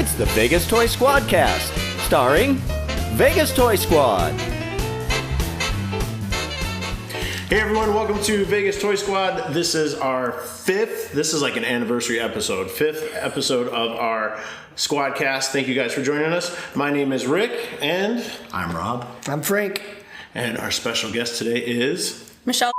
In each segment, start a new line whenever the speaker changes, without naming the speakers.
It's the Vegas Toy SquadCast, starring Vegas Toy Squad.
Hey everyone, welcome to Vegas Toy Squad. This is our this is like an anniversary episode, 5th episode of our SquadCast. Thank you guys for joining us. My name is Rick, and
I'm Rob.
I'm Frank.
And our special guest today is...
Michelle.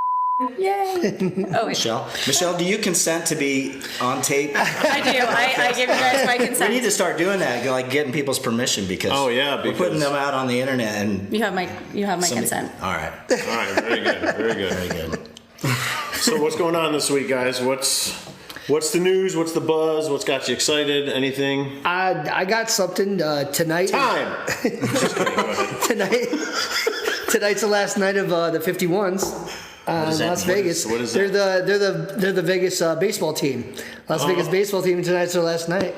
Yay. Oh, wait.
Michelle, do you consent to be on tape?
I do. I give you guys my consent.
We need to start doing that, like getting people's permission because we're putting them out on the internet. And
you have my consent.
All right.
Very good. So what's going on this week, guys? What's the news? What's the buzz? What's got you excited? Anything?
I got something tonight.
Just kidding. Go ahead.
Tonight's the last night of the 51s. Las Vegas.
What is
they're
that?
They're the Vegas baseball team. Las Vegas baseball team. Tonight's their last night.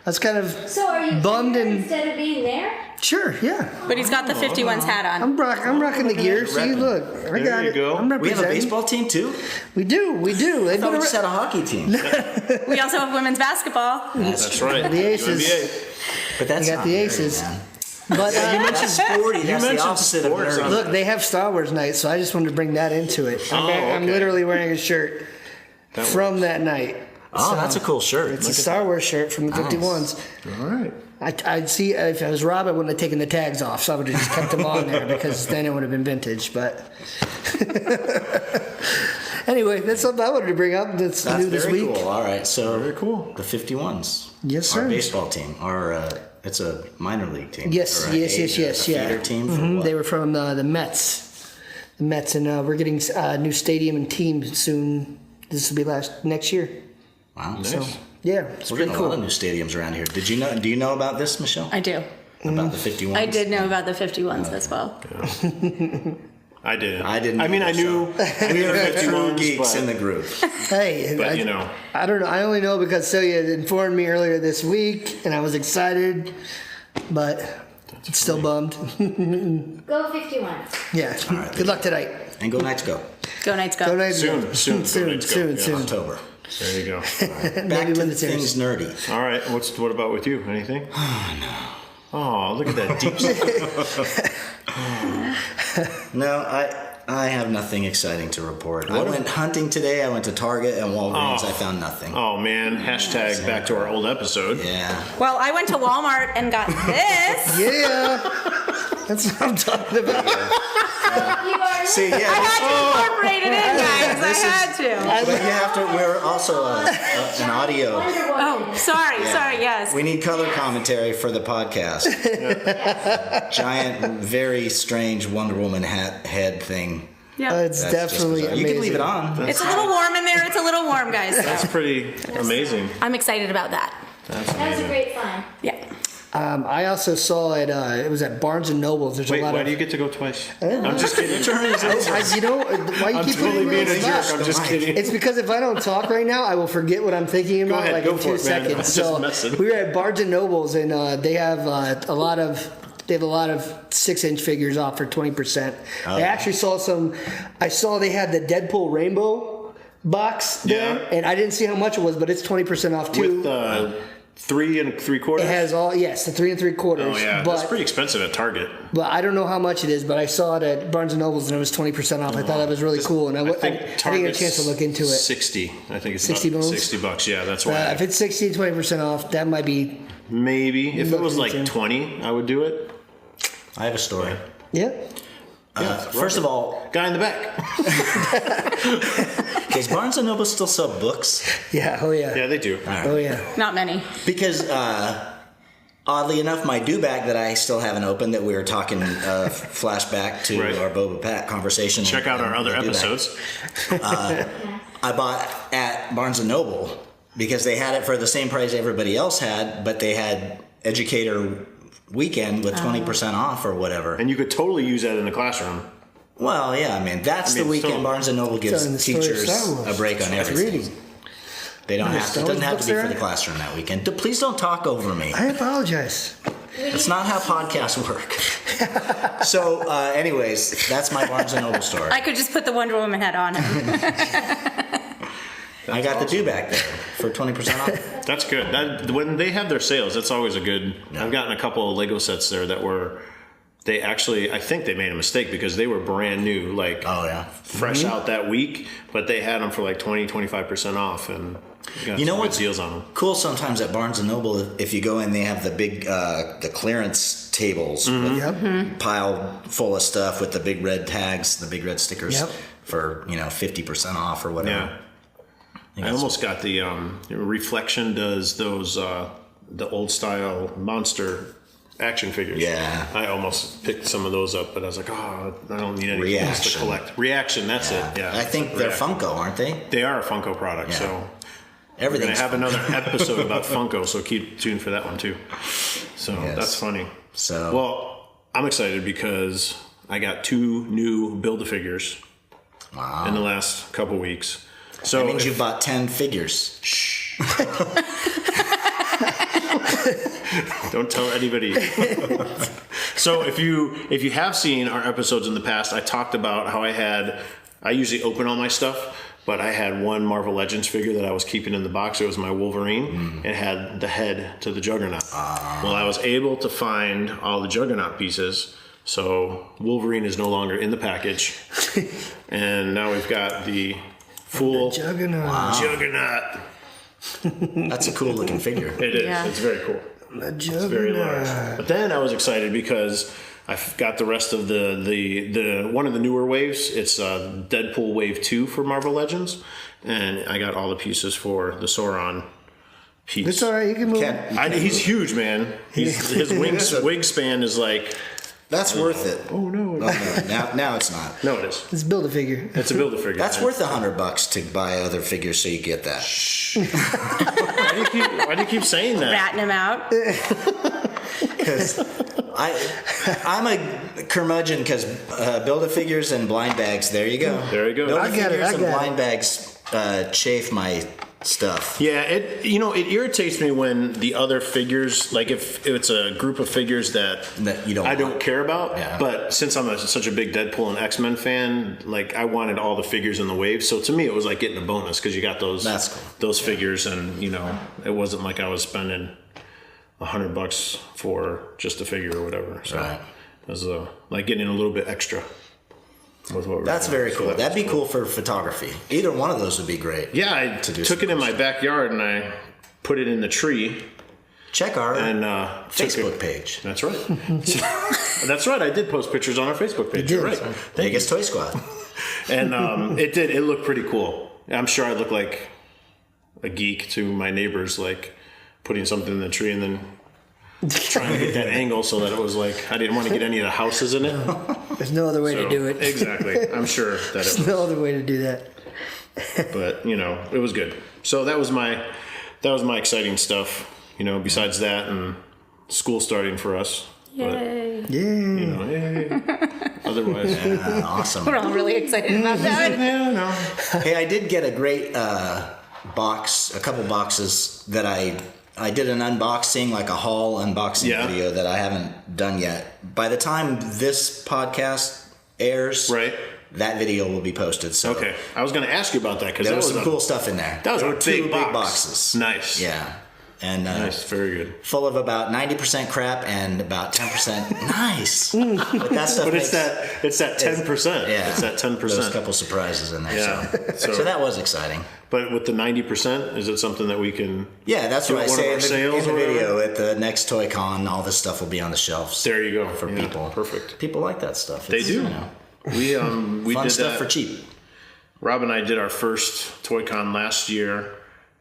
That's kind of
so are you
bummed
here
and
instead of being there?
Sure, yeah.
But he's got the 51s hat on.
I'm rocking the gear. See, look, I got
There you
it.
go.
I'm
we have a
representing.
baseball team too?
We do.
I thought we just had a hockey team.
We also have women's basketball.
That's right.
The Aces.
NBA.
But that's
We got
not
the
nerdy,
Aces.
man.
But
You mentioned sporty. That's the
mentioned
opposite of
sports.
nerdy.
look, they have Star Wars night, so I just wanted to bring that into it. I'm
okay.
literally wearing a shirt from that night.
Oh,
So,
that's a cool shirt.
It's a Star Wars shirt from the 51s.
All right.
I'd see if I was Rob, I wouldn't have taken the tags off, so I would have just kept them on there because then it would have been vintage. But anyway, that's something I wanted to bring up. That's new this
very
week.
cool. All right, so
Very cool.
the 51s.
Yes, sir.
Our baseball team. It's a minor league team.
Yes,
Or a
yes.
a
Yeah.
feeder team for what?
They were from the Mets. The Mets, and we're getting a new stadium and team soon. This will be next year.
Wow.
Nice.
So yeah, it's
We're
pretty
getting a
cool.
lot of new stadiums around here. Did you know? Do you know about this, Michelle?
I do.
About the 51s?
I did know about the 51s as well.
I didn't.
I
mean, I
either,
knew
We are the true
51s,
geeks
but-
in the group.
Hey,
But,
I don't know. I only know because Celia had informed me earlier this week, and I was excited, but it's still bummed.
Go 51.
Yeah.
right,
Good luck tonight.
And go Knights go.
Go Knights go.
Go Knights
Soon,
go.
soon,
soon,
Knights go.
soon.
Yeah.
October.
There you go.
Back
Maybe
to
win
the
the series.
things nerdy.
All right. What about with you? Anything? Oh, no. Oh, look at that deep stuff.
No, I have nothing exciting to report. I went hunting today. I went to Target and Walgreens. I found nothing.
Oh, man. Hashtag back to our old episode.
Yeah.
Well, I went to Walmart and got this.
Yeah. That's what I'm talking about.
You are
See, yeah.
I had to incorporate it in, guys. I had to.
But you have to. We're also an audio.
Wonder Woman.
Oh, sorry, yes.
We need color commentary for the podcast. Giant, very strange Wonder Woman head thing.
Yeah.
It's
That's just
definitely
bizarre.
amazing.
You can leave it on.
It's a little warm in there. It's a little warm, guys.
That's pretty amazing.
I'm excited about that.
That's
That was a
amazing.
great find.
Yeah.
I also saw it. It was at Barnes and Nobles. There's
Wait,
a lot
why
of.
do you get to go twice? I'm just kidding.
You know why you
I'm
keep
totally
putting me
being
on
a
the
jerk.
spot?
I'm just kidding.
It's because if I don't talk right now, I will forget what I'm thinking about
ahead,
like
go
in
for
2
it, man.
seconds.
I'm just
So
messing.
we were at Barnes and Nobles, and they have a lot of 6-inch figures off for 20%. I actually saw some. I saw they had the Deadpool Rainbow box there,
Yeah.
and I didn't see how much it was, but it's 20% off too.
With 3 3/4?
It has all the 3 3/4.
Oh, yeah.
but,
That's pretty expensive at Target.
But I don't know how much it is, but I saw it at Barnes & Noble's and it was 20% off. I thought that was really cool, and I didn't get a chance to look into it.
60. I think it's
60
about
bones?
$60. Yeah, that's why.
If it's 60 to 20% off, that might be...
Maybe. If it was
Looking
like
to.
20, I would do it.
I have a story.
Yeah.
First of all,
Guy in the back.
does Barnes and Noble still sell books?
Yeah, oh yeah.
Yeah, they do.
Oh yeah.
Not many.
Because oddly enough, my do bag that I still haven't opened, that we were talking flashback to
Right.
our Boba Pat conversation.
Check out our other
the do bag.
episodes.
I bought at Barnes and Noble because they had it for the same price everybody else had, but they had Educator Weekend with 20% off or whatever.
And you could totally use that in the classroom.
Well, yeah, I mean that's the weekend
so-
Barnes and Noble gives
telling the story of
teachers
Star Wars.
a break on
That's
everything.
reading.
They don't have to.
Star
It doesn't
Wars
have to
books
be
are
for the
out?
classroom that weekend. Please don't talk over me.
I apologize.
It's not how podcasts work. So, anyways, that's my Barnes and Noble story.
I could just put the Wonder Woman hat on him.
I got the
awesome.
two back there for 20% off.
That's good. When they have their sales, that's always a good. I've gotten a couple of Lego sets there that were. They actually, I think they made a mistake because they were brand new, like fresh out that week, but they had them for like 20-25% off, and
you know what
deals on them.
Cool sometimes at Barnes and Noble, if you go in, they have the big the clearance tables with pile full of stuff with the big red tags, the big red stickers for 50% off or whatever.
Yeah. I almost got the Reflection does those the old style monster action figures.
Yeah.
I almost picked some of those up, but I was like, oh, I don't need any to collect. Reaction, that's it. Yeah.
I think they're Funko, aren't they?
They are a Funko product, so
everything's
we're going to have another episode about Funko, so keep tuned for that one too. So that's funny.
So
well, I'm excited because I got 2 new Build-A-Figures in the last couple weeks. So
that means you bought 10 figures.
Shh. Don't tell anybody. So if you have seen our episodes in the past, I talked about how I usually open all my stuff, but I had one Marvel Legends figure that I was keeping in the box. It was my Wolverine. It had the head to the Juggernaut. Well, I was able to find all the Juggernaut pieces, so Wolverine is no longer in the package, and now we've got the full Juggernaut.
That's a cool looking figure.
It is. Yeah. It's very cool. It's very large. But then I was excited because I got the rest of the one of the newer waves. It's Deadpool Wave 2 for Marvel Legends, and I got all the pieces for the Sauron piece.
It's all right. You can move.
He's huge, man. His wingspan is like.
That's worth it.
Oh no!
Now it's not.
No, it is.
It's Build-A-Figure.
It's a Build-A-Figure.
That's worth $100 to buy other figures, so you get that.
Why do you keep saying that?
Ratting him out.
Because I'm a curmudgeon. Because Build-A-Figures and blind bags. There you go.
There you go.
Build-A-Figures and blind bags chafe my stuff.
Yeah, it irritates me when the other figures, like if it's a group of figures that
you don't
I don't care about,
Yeah.
but since I'm such a big Deadpool and X-Men fan, like I wanted all the figures in the wave, so to me it was like getting a bonus because you got those those figures, and it wasn't like I was spending $100 for just a figure or whatever. So it was like getting a little bit extra.
That's very cool. That'd be cool for photography. Either one of those would be great.
Yeah, I took it in my backyard and I put it in the tree.
Check our
Facebook
page.
That's right. That's right. I did post pictures on our Facebook page. You're right.
Vegas Toy Squad.
And it looked pretty cool. I'm sure I look like a geek to my neighbors, like putting something in the tree and then trying to get that angle so that it was like I didn't want to get any of the houses in it.
There's no other way to do it.
Exactly. I'm sure that
There's no other way to do that.
But it was good. So that was my exciting stuff. Besides that and school starting for us.
Yay!
But, yay. Otherwise,
awesome.
We're all really excited about that.
Yeah, no.
Hey, I did get a great box, a couple boxes that I did an unboxing, like a haul unboxing video that I haven't done yet. By the time this podcast airs, that video will be posted. So
okay, I was going to ask you about that because
there was some cool stuff in there.
That was
two
big
boxes.
Nice.
Yeah. And
nice, very good.
Full of about 90% crap and about 10% nice. But that stuff.
But it's that 10%.
Yeah,
it's that 10%.
There's a couple surprises in there.
Yeah.
So that was exciting.
But with the 90%, is it something that we can?
Yeah, that's what I say in the
or
video. At the next Toy Con, all this stuff will be on the shelves.
There you go
for people.
Perfect.
People like that stuff.
They do. We
fun
did
stuff
that
for cheap.
Rob and I did our first Toy Con last year.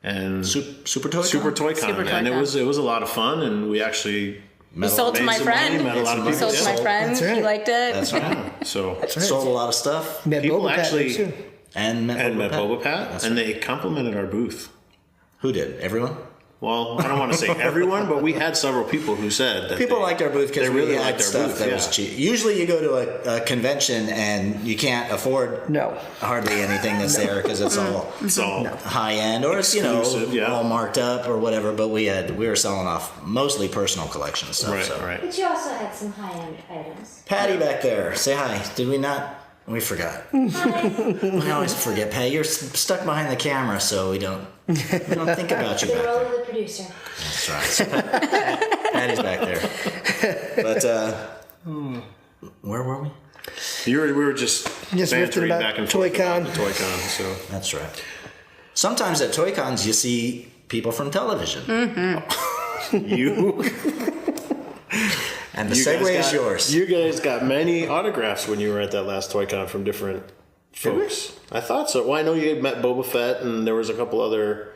And
Super Toy Con?
Super Toy Con, and it was a lot of fun, and we actually
sold to my friend.
Met a lot of people.
Sold to my friend. He liked it.
That's right. Sold a lot of stuff.
People actually
and met
Boba Pat, and they complimented our booth.
Who did? Everyone?
Well, I don't want to say everyone, but we had several people who said that
people liked our booth because
they really
had
liked our
stuff
booth,
that was cheap. Usually, you go to a convention and you can't afford hardly anything that's there because it's all high end or it's all marked up or whatever. But we were selling off mostly personal collection stuff.
Right.
But you also had some high end items.
Patti back there, say hi. Did we not? We forgot. We always forget. Patty, you're stuck behind the camera, so we don't think about you
The
back
role
there.
of the producer.
That's right. So Patty's back there. But where were we?
We were just
riffing
bantering
about
back and forth
Toy-Con.
about the Toy-Con. So
That's right. Sometimes at Toy Cons you see people from television.
you
And the
you
segue
guys
is yours.
You guys got many autographs when you were at that last Toy-Con from different folks. I thought so. Well, I know you had met Boba Fett, and there was a couple other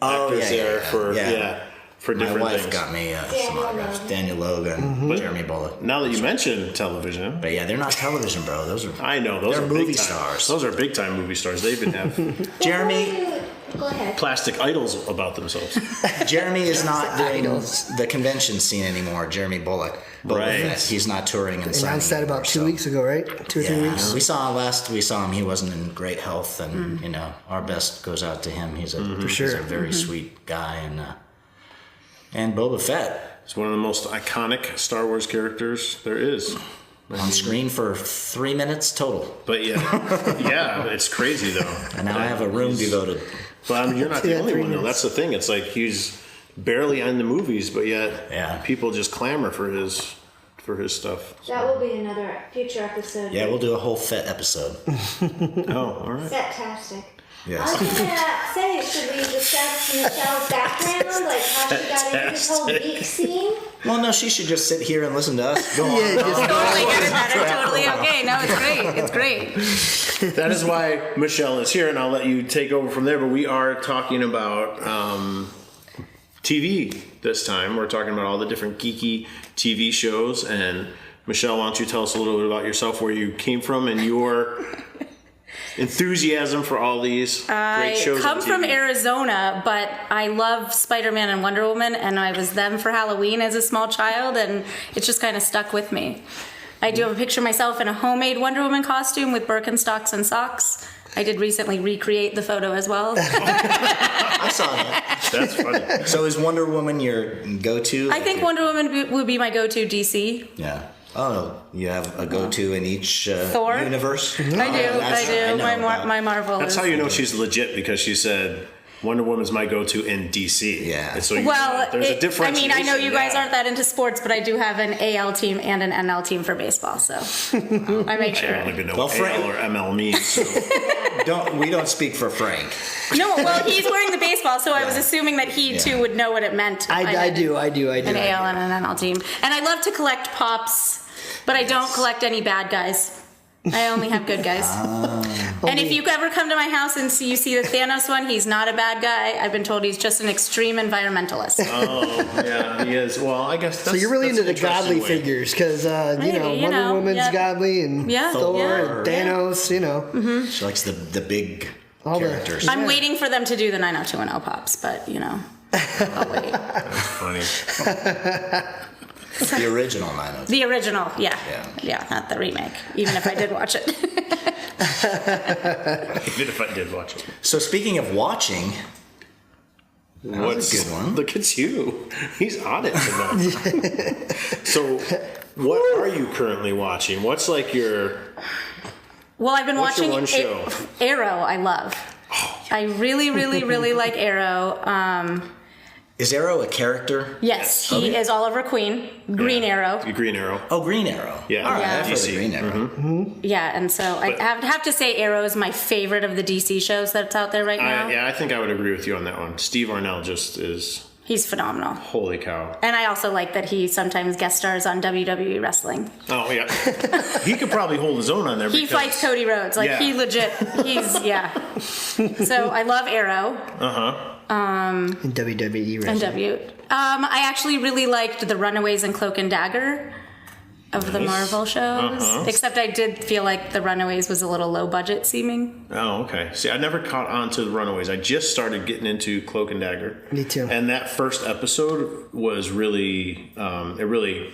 actors there for
My
different
wife
things.
got me some autographs. Daniel Logan, Jeremy Bullock.
Now that you mention television,
But yeah, they're not television, bro. Those are
I know those
They're
are
movie
big time.
stars.
Those are big time movie stars. They even have
Jeremy.
Go ahead.
plastic idols about themselves.
Jeremy is not doing the convention scene anymore. Jeremy Bullock. Boba
Right.
Fett. He's not touring and
They
signing
announced that
anymore,
about 2
so-
weeks ago, right? 2 or 3
Yeah,
weeks.
we saw him. He wasn't in great health, and our best goes out to him. He's a
For sure.
He's a very sweet guy, and Boba Fett
It's one of the most iconic Star Wars characters there is.
on screen for 3 minutes total,
But yeah, it's crazy though.
and now I have a room devoted.
But I mean, you're not the
Yeah,
only
3
one though.
minutes.
That's the thing. It's like he's barely in the movies, but yet people just clamor for his stuff.
That will be another future episode.
Yeah, we'll do a whole Fett episode.
Oh, all right.
Set-tastic. I
Yes.
was gonna say, should we discuss Michelle's background, like how she got into this whole geek scene?
Well, no, she should just sit here and listen to us. Go on.
Totally get it better. Totally okay. No, it's great. It's great.
That is why Michelle is here, and I'll let you take over from there. But we are talking about TV this time. We're talking about all the different geeky TV shows. And Michelle, why don't you tell us a little bit about yourself, where you came from, and your enthusiasm for all these great shows.
I come
on TV.
from Arizona, but I love Spider-Man and Wonder Woman, and I was them for Halloween as a small child, and it's just kind of stuck with me. I do have a picture of myself in a homemade Wonder Woman costume with Birkenstocks and socks. I did recently recreate the photo as well.
I saw that.
That's funny.
So is Wonder Woman your go-to?
I think Wonder Woman would be my go-to DC.
Yeah. Oh, you have a go-to in each
Thor?
universe?
I do. My Marvel.
That's
is.
how you know she's legit, because she said Wonder Woman's my go-to in DC.
Yeah.
And so there's a
I
difference.
mean, I know you guys aren't that into sports, but I do have an AL team and an NL team for baseball, so I make
I
sure.
don't even know
Well,
what
Frank-
AL or ML means. So.
We don't speak for Frank.
No, well, he's wearing the baseball, so I was assuming that he too would know what it meant.
I do.
An AL and an NL team, and I love to collect pops, but I don't collect any bad guys. I only have good guys. And if you ever come to my house and you see the Thanos one, he's not a bad guy. I've been told he's just an extreme environmentalist.
Oh, yeah, he is. Well, I guess that's,
So you're really
that's
into
an
the godly
interesting way.
figures, because
Maybe,
Wonder Woman's
yeah.
godly, and
Yeah,
Thor
yeah,
and Thanos.
She likes the big
All the-
characters.
I'm waiting for them to do the 90210 pops, but I'll wait.
That's funny.
The original 902.
The original, yeah, not the remake. Even if I did watch it.
Even if I did watch it.
So speaking of watching,
What's
a good one.
Look at you. He's on it tonight. So, what are you currently watching? What's like your...
Well, I've been
What's your
watching
one show?
Arrow. I love. I really, really, really like Arrow.
is Arrow a character?
Yes, he is Oliver Queen, Green Arrow.
Green Arrow.
Oh, Green Arrow.
Yeah.
All right,
Yeah.
I've heard of
DC.
Green Arrow.
Yeah, and so I have to say Arrow is my favorite of the DC shows that's out there right now.
I think I would agree with you on that one. Steve Arnell just is...
He's phenomenal.
Holy cow.
And I also like that he sometimes guest stars on WWE wrestling.
Oh, yeah. He could probably hold his own on there.
He
because-
fights Cody Rhodes. Like,
Yeah.
he legit, So I love Arrow.
in WWE
And
wrestling.
I actually really liked The Runaways and Cloak and Dagger of the Marvel shows. Except I did feel like The Runaways was a little low budget seeming.
Oh, okay. See, I never caught on to the Runaways. I just started getting into Cloak and Dagger.
Me too.
And that first episode was really, it really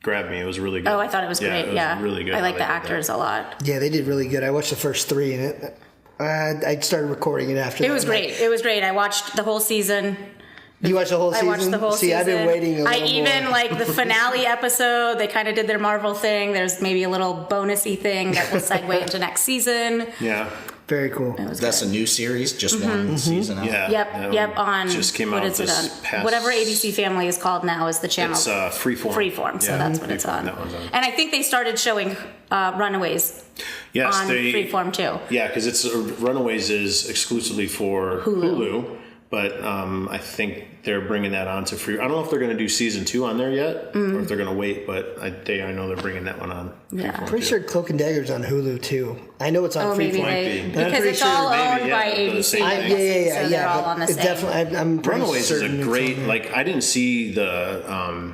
grabbed me. It was really good.
Oh, I thought it was great.
It was
Yeah,
really good.
I like
how
the
they did
actors
that.
a lot.
Yeah, they did really good. I watched the first 3, and I started recording it after.
It
that.
was great. It was great. I watched the whole season.
You watched the whole season?
I watched the whole season.
I've been waiting a little
I even
more.
like the finale episode. They kind of did their Marvel thing. There's maybe a little bonusy thing that will segue into next season.
Yeah.
Very cool.
That's a new series, just one season out.
Yeah.
Yep. On
just came
what
out
is it
this
on?
past.
Whatever ABC Family is called now is the channel.
It's Freeform.
Freeform. So that's what it's on.
That one's on.
And I think they started showing Runaways
Yes,
on Freeform too.
Yeah, because it's Runaways is exclusively for Hulu. But I think they're bringing that on to free. I don't know if they're going to do season 2 on there yet, or if they're going to wait. But I know they're bringing that one on.
Yeah.
Pretty sure Cloak and Dagger's on Hulu too. I know it's on
Maybe
Freeform.
because it's all owned by ABC.
Yeah,
So they're all on the
It's
same.
definitely. I'm pretty
Runaways is
certain
a
it's
great.
on there.
Like I didn't see the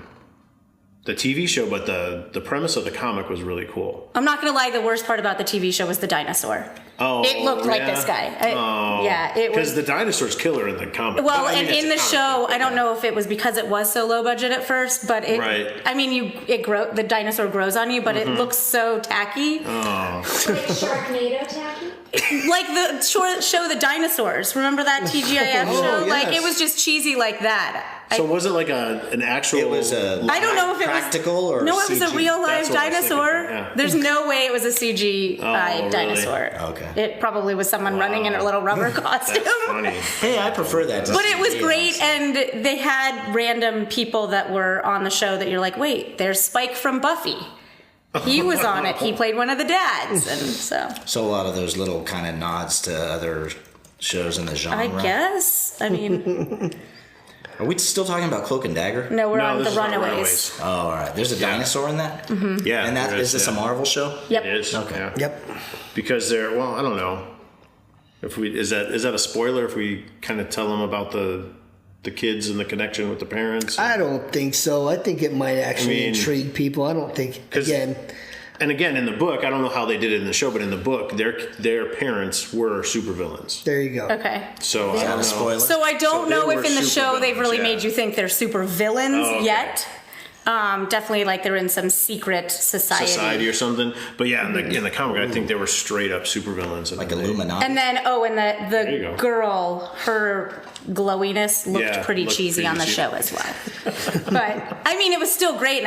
TV show, but the premise of the comic was really cool.
I'm not gonna lie. The worst part about the TV show was the dinosaur.
Oh,
It looked like
yeah?
this guy.
Oh,
Yeah, it
because
was.
the dinosaur's killer in the comic.
Well,
I mean,
and
it's
in
a
the
comic
show,
book,
I don't know if it was because it was so low budget at first, but it.
Right.
I mean, the dinosaur grows on you, but it looks so tacky.
Like Sharknado tacky?
Like the short show, The Dinosaurs. Remember that TGIF show? Like
yes.
it was just cheesy like that.
So was it like an actual?
It was a
I don't know if it
practical
was
or
No, it was a
CG?
real live
That's what I was thinking,
dinosaur.
yeah.
There's no way it was a CGI
really?
dinosaur.
Okay.
It probably was someone running in a little rubber costume.
That's funny.
Hey, I prefer that. To
But it was
CG,
great,
honestly.
and they had random people that were on the show that you're like, wait, there's Spike from Buffy. He was on it. He played one of the dads, and
So a lot of those little kind of nods to other shows in the genre.
I guess. I mean,
Are we still talking about Cloak and Dagger?
no, we're on
this
The
is not
Runaways.
Oh, all right. There's a dinosaur in that?
Mm-hmm.
Yeah,
And that
there
is this a Marvel show?
Yep.
It is.
Okay.
Yeah.
Yep.
Because they're I don't know. If we is that a spoiler if we kind of tell them about the kids and the connection with the parents?
I don't think so. I think it might actually intrigue people. I don't think again.
And again, in the book, I don't know how they did it in the show, but in the book, their parents were supervillains.
There you go.
Okay.
So I
Is that
don't
a
know.
spoiler?
So I don't
So
know
they
if
were
in the show they've really
supervillains,
made you think they're super villains
Oh, okay.
yet. Definitely like they're in some secret
Society or something. But yeah, in the comic, I think they were straight up supervillains.
Like Illuminati?
And then,
you
the
go.
girl, her glowiness looked
Yeah,
pretty
looked
cheesy
pretty
on the
cheesy.
show as well. But, I mean, it was still great, and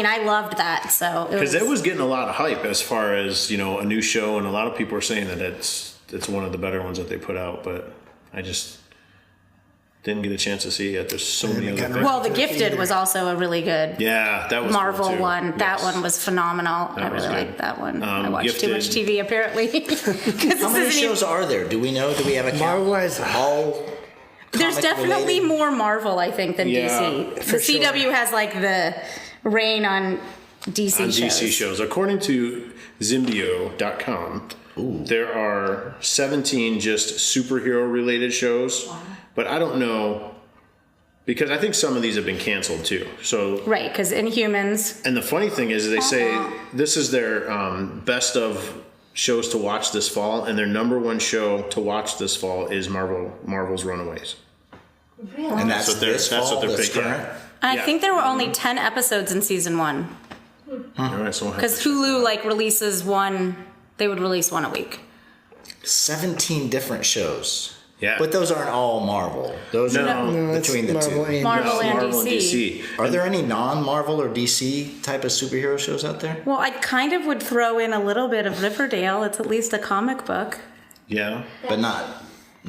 I loved that, so.
Because it was getting a lot of hype as far as, a new show, and a lot of people are saying that it's one of the better ones that they put out, but I just didn't get a chance to see it yet. There's so many other things.
Well, The Gifted was also a really good
Yeah, that was
Marvel
cool too.
one.
Yes.
That one was phenomenal. I
was
really
good.
liked that one. I watched too much
Gifted.
TV, apparently. 'Cause
How many
this isn't
shows are there? Do we know? Do we have a count?
Marvel-wise,
All
There's
comic
definitely
related?
more Marvel, I think, than
Yeah,
DC. The
for sure.
CW has like the reign on DC
On
shows.
DC shows. According to Zimbio.com, there are 17 just superhero related shows, but I don't know because I think some of these have been canceled too. So
Right, because Inhumans.
and the funny thing is they say this is their best of shows to watch this fall, and their number one show to watch this fall is Marvel's Runaways.
Really?
And that's
what they're-
this
that's
fall,
what they're
this
picking.
current?
I
Yeah.
think there were only 10 episodes in season 1.
All right, so we'll have
Because
to-
Hulu releases one, they would release one a week.
17 different shows.
Yeah.
But those aren't all Marvel. Those are
No, it's
between the
Marvel
two.
and
Marvel and
Marvel and
DC.
DC.
Are there any non-Marvel or DC type of superhero shows out there?
Well, I kind of would throw in a little bit of Riverdale. It's at least a comic book.
Yeah,
But not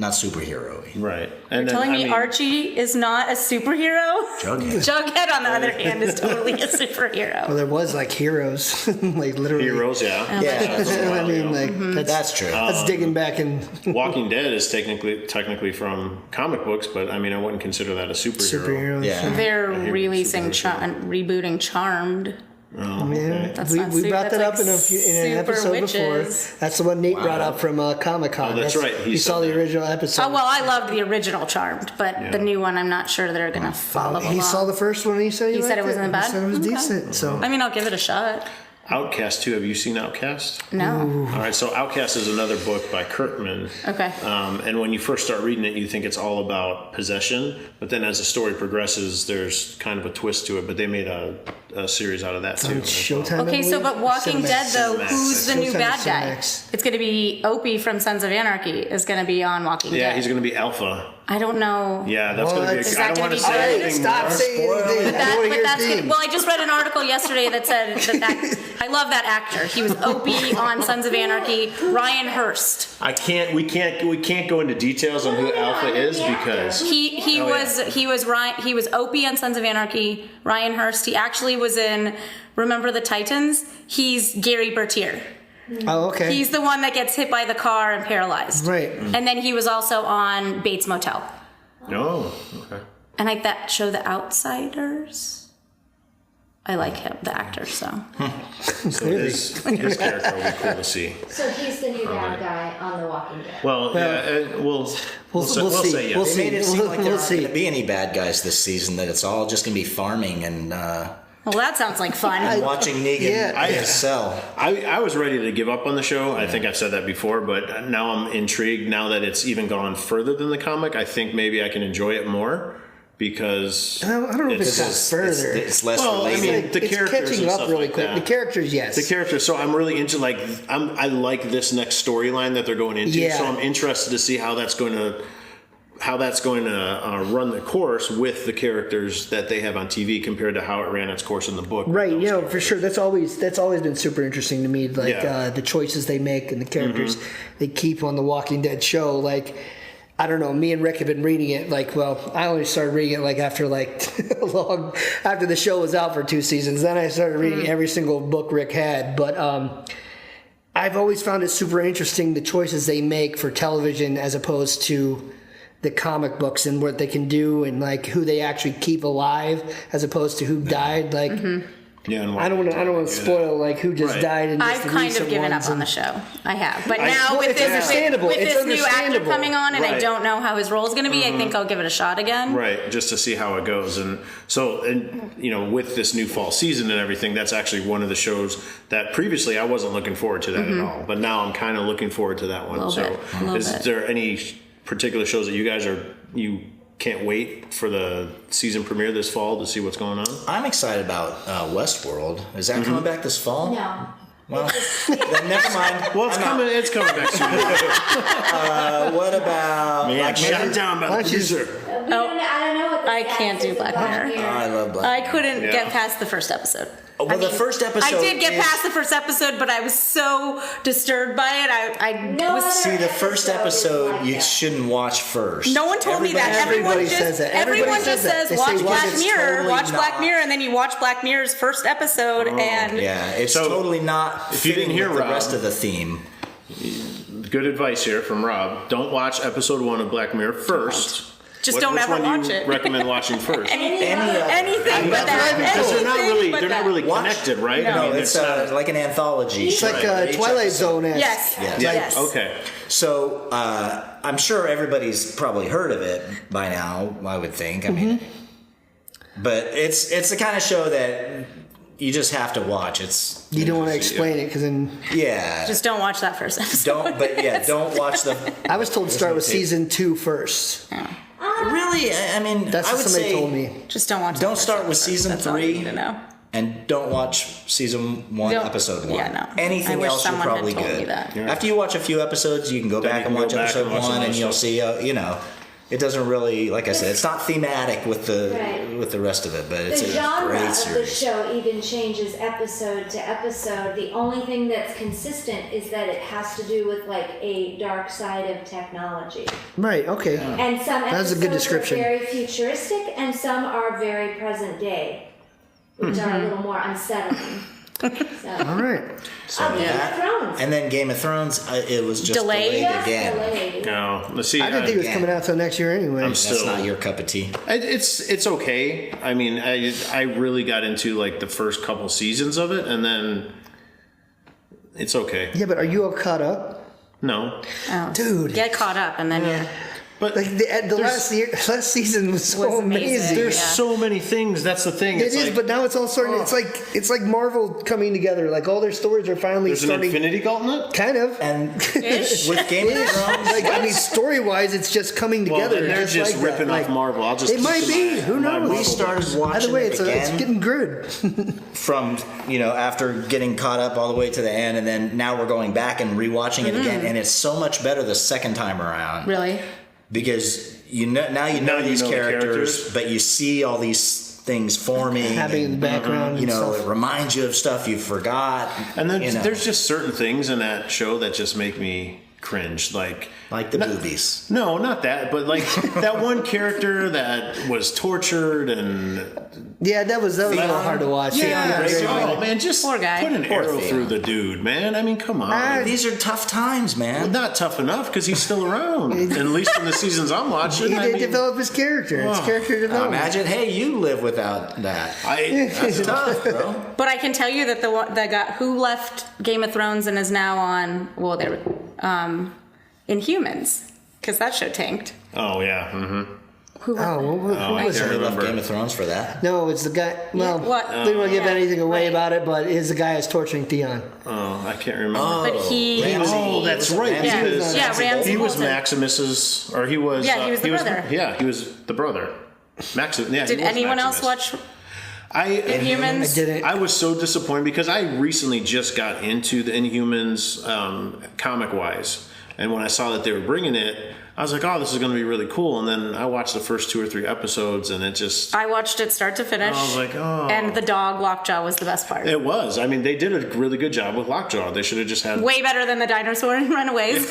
superhero-y.
right. And then,
Telling
I
me
mean,
Archie is not a superhero?
Jughead.
Jughead, on the other hand, is totally a superhero.
well, there was like heroes, like literally.
Heroes, yeah.
Yeah,
I mean, like
that's true.
that's digging back in
Walking Dead is technically from comic books, but I mean, I wouldn't consider that a superhero.
superheroes.
Yeah.
They're
hate
releasing,
superhero.
rebooting Charmed.
Yeah,
That's
we
not
brought
that's
that up
like
in an
super
episode
witches.
before. That's the one Nate brought up from Comic Con.
Oh, that's right. He
He
said
saw the
that.
original episode.
Oh, well, I loved the original Charmed, but the new one, I'm not sure they're going to follow
He
along.
saw the first one. And he said
He said
liked
it wasn't
He
bad?
said it was
Okay.
decent. So
I mean, I'll give it a shot.
Outcast too. Have you seen Outcast?
No.
All right, so Outcast is another book by Kirkman.
Okay.
And when you first start reading it, you think it's all about possession, but then as the story progresses, there's kind of a twist to it. But they made a series out of that too.
on
as well.
Showtime.
Okay, so but Walking Dead, though,
Cinemax.
who's the new
Showtime
bad guy?
Cinemax.
It's going to be Opie from Sons of Anarchy is going to be on Walking
Yeah,
Dead.
he's going to be Alpha.
I don't know.
Yeah, that's going to be.
Is
I
that
don't
gonna
want to
be
say
good?
anything
Stop
more.
saying anything.
But that's good. Well, I just read an article yesterday that said that I love that actor. He was Opie on Sons of Anarchy. Ryan Hurst.
We can't go into details on who Alpha is because
He was Opie on Sons of Anarchy. Ryan Hurst. He actually was in Remember the Titans. He's Gary Bertier.
Oh, okay.
He's the one that gets hit by the car and paralyzed.
Right.
And then he was also on Bates Motel.
Oh, okay.
And like that show, The Outsiders. I like him, the actor. So
His character will be cool to see.
So he's the new bad guy on The Walking Dead.
Well, yeah, we'll
see.
say yes.
We'll
They
see.
made it seem like there aren't
see.
going to be any bad guys this season. That it's all just going to be farming and
well, that sounds like fun.
watching Negan excel.
I was ready to give up on the show. I think I've said that before, but now I'm intrigued. Now that it's even gone further than the comic, I think maybe I can enjoy it more because
I don't know if it's got further.
It's less
Well, I
related.
mean, the
it's
characters
catching
and
up
stuff
really
like
quick.
that.
The characters, yes.
The characters. So I'm really into I like this next storyline that they're going into.
Yeah.
So I'm interested to see how that's going to run the course with the characters that they have on TV compared to how it ran its course in the book.
Right, for sure. That's always been super interesting to me. Like the choices they make and the characters they keep on the Walking Dead show. Like, I don't know. Me and Rick have been reading it. Like, well, I only started reading it like after after the show was out for 2 seasons. Then I started reading every single book Rick had. But I've always found it super interesting the choices they make for television as opposed to the comic books and what they can do and like who they actually keep alive as opposed to who died. Like,
Yeah, and
I don't want to spoil like who just died. In
I've
the
kind
recent
of given
ones
up on
and-
the show. I have, but now
well,
with
it's
this
understandable.
with
It's
this new actor
understandable.
coming on, and I
Right.
don't know how his role is going to be, I think I'll give it a shot again.
Right, just to see how it goes. And so, with this new fall season and everything, that's actually one of the shows that previously I wasn't looking forward to that at all. But now I'm kind of looking forward to that one. Is there any particular shows that you can't wait for the season premiere this fall to see what's going on?
I'm excited about Westworld. Is that coming back this fall?
No.
Well, then never mind.
Well, it's coming back soon.
What about
Man,
Black Mirror?
shut down by the producer.
I don't know what the
I
stats
can't do
is
Black
about
Mirror.
I love Black
I
Mirror.
couldn't
Yeah.
get past the first episode.
Well, the first episode.
I did get
is-
past the first episode, but I was so disturbed by it. I
No
was.
other
See, the first
episode
episode
is
you
like that.
shouldn't watch first.
No one told me that.
Everybody
Everyone
says that.
Everyone
Everybody
just
says that.
says
They
watch
say,
Black
it's
Mirror,
totally
watch Black
not.
Mirror, and then you watch Black Mirror's first episode, and
Yeah, it's
So,
totally not
if you didn't
fitting
hear
with the
Rob-
rest of the theme.
Good advice here from Rob. Don't watch episode 1 of Black Mirror first.
just don't
Which
ever
one
watch
do you
it.
recommend watching first?
Anything
Any
but that.
Because they're not
Anything but that.
really
Watch-
connected, right?
No.
I mean,
It's
not.
like an anthology.
It's
show.
like
Each
Twilight
episode.
Zone.
Yes.
Yes.
Yes.
Okay.
So I'm sure everybody's probably heard of it by now. I would think. I mean, but it's the kind of show that you just have to watch. It's
You don't want to explain it because then
Just don't watch that first episode.
don't watch the.
I was told to start with season 2 first.
Really, I mean,
That's
I
what
would
somebody
say
told me.
Just don't watch. the
don't
first
start with
episode.
season
That's all you
3.
need to know.
And don't watch season 1,
Don't-
episode 1.
yeah, no. I
Anything
wish
else, you're
someone had
probably
told me
good.
that.
Yeah.
After you watch a few episodes, you can go
Then
back
you
and
can
watch
go back
episode
and watch some
1,
other
and you'll
stuff.
see, it doesn't really, like I said, it's not thematic with the
Right.
with the rest of it, but it's
The
a
genre
great
of the
series.
show even changes episode to episode. The only thing that's consistent is that it has to do with like a dark side of technology.
Right. Okay.
And some
That's a
episodes
good description.
are very futuristic, and some are very present day, which are a little more unsettling. So,
All right.
Game of Thrones.
And then Game of Thrones, it was just
Delayed?
delayed
Just
again.
delayed.
No. Let's see.
I didn't think it was
yeah.
coming out till next year anyway.
I'm
That's
still.
not your cup of tea.
It's okay. I mean, I really got into like the first couple seasons of it, and then it's okay.
Yeah, but are you all caught up?
No,
Oh.
Dude.
Get caught up, and then you're.
but
Like the last season was so
Was amazing.
amazing.
there's
Yeah.
so many things. That's the thing.
It
It's
is,
like,
but now it's all starting. It's like Marvel coming together. Like all their stories are finally
there's an
starting.
Infinity Gauntlet.
Kind of.
And
Ish.
with Game of Thrones,
Like I mean, story wise, it's just coming
Well,
together.
then they're
It's
just
like that.
ripping
Like,
off Marvel. I'll just.
It might
stick to
be.
my-
Who
my
knows?
Marvel
we started
books.
watching
Either way,
it
it's
again
getting good.
from after getting caught up all the way to the end, and then now we're going back and rewatching it again, and it's so much better the second time around
Really?
because you know these characters, but you see all these things forming,
happening in the background.
You know, it reminds you of stuff you forgot.
And then there's just certain things in that show that just make me cringe, like
the boobies.
No, not that, but like that one character that was tortured and
that was a little hard to watch.
Man, just
poor guy.
Put an arrow through the dude, man. I mean, come on.
These are tough times, man.
Well, not tough enough because he's still around. At least in the seasons I'm watching.
He did develop his character. It's character development.
Imagine, hey, you live without that. That's tough, bro.
But I can tell you that the guy who left Game of Thrones and is now on Inhumans, because that show tanked.
Oh yeah. Mm-hmm.
Who was
He
it?
left Game of Thrones for that.
No, it's the guy. Well,
what?
we don't want to give anything away about it, but it's the guy who's torturing Theon.
Oh, I can't remember.
But he.
Ramsay.
Oh, that's right.
Ramsay.
He was
Bolton.
Maximus's, or he was.
Yeah, he was the brother.
He was the brother. Maximus. Yeah.
Did anyone else watch Inhumans?
I didn't.
I was so disappointed because I recently just got into the Inhumans comic wise, and when I saw that they were bringing it, I was like, oh, this is going to be really cool. And then I watched the first 2 or 3 episodes, and it just...
I watched it start to finish.
I was like, oh.
And the dog, Lockjaw, was the best part.
It was. I mean, they did a really good job with Lockjaw. They should have just had...
Way better than the dinosaur in Runaways.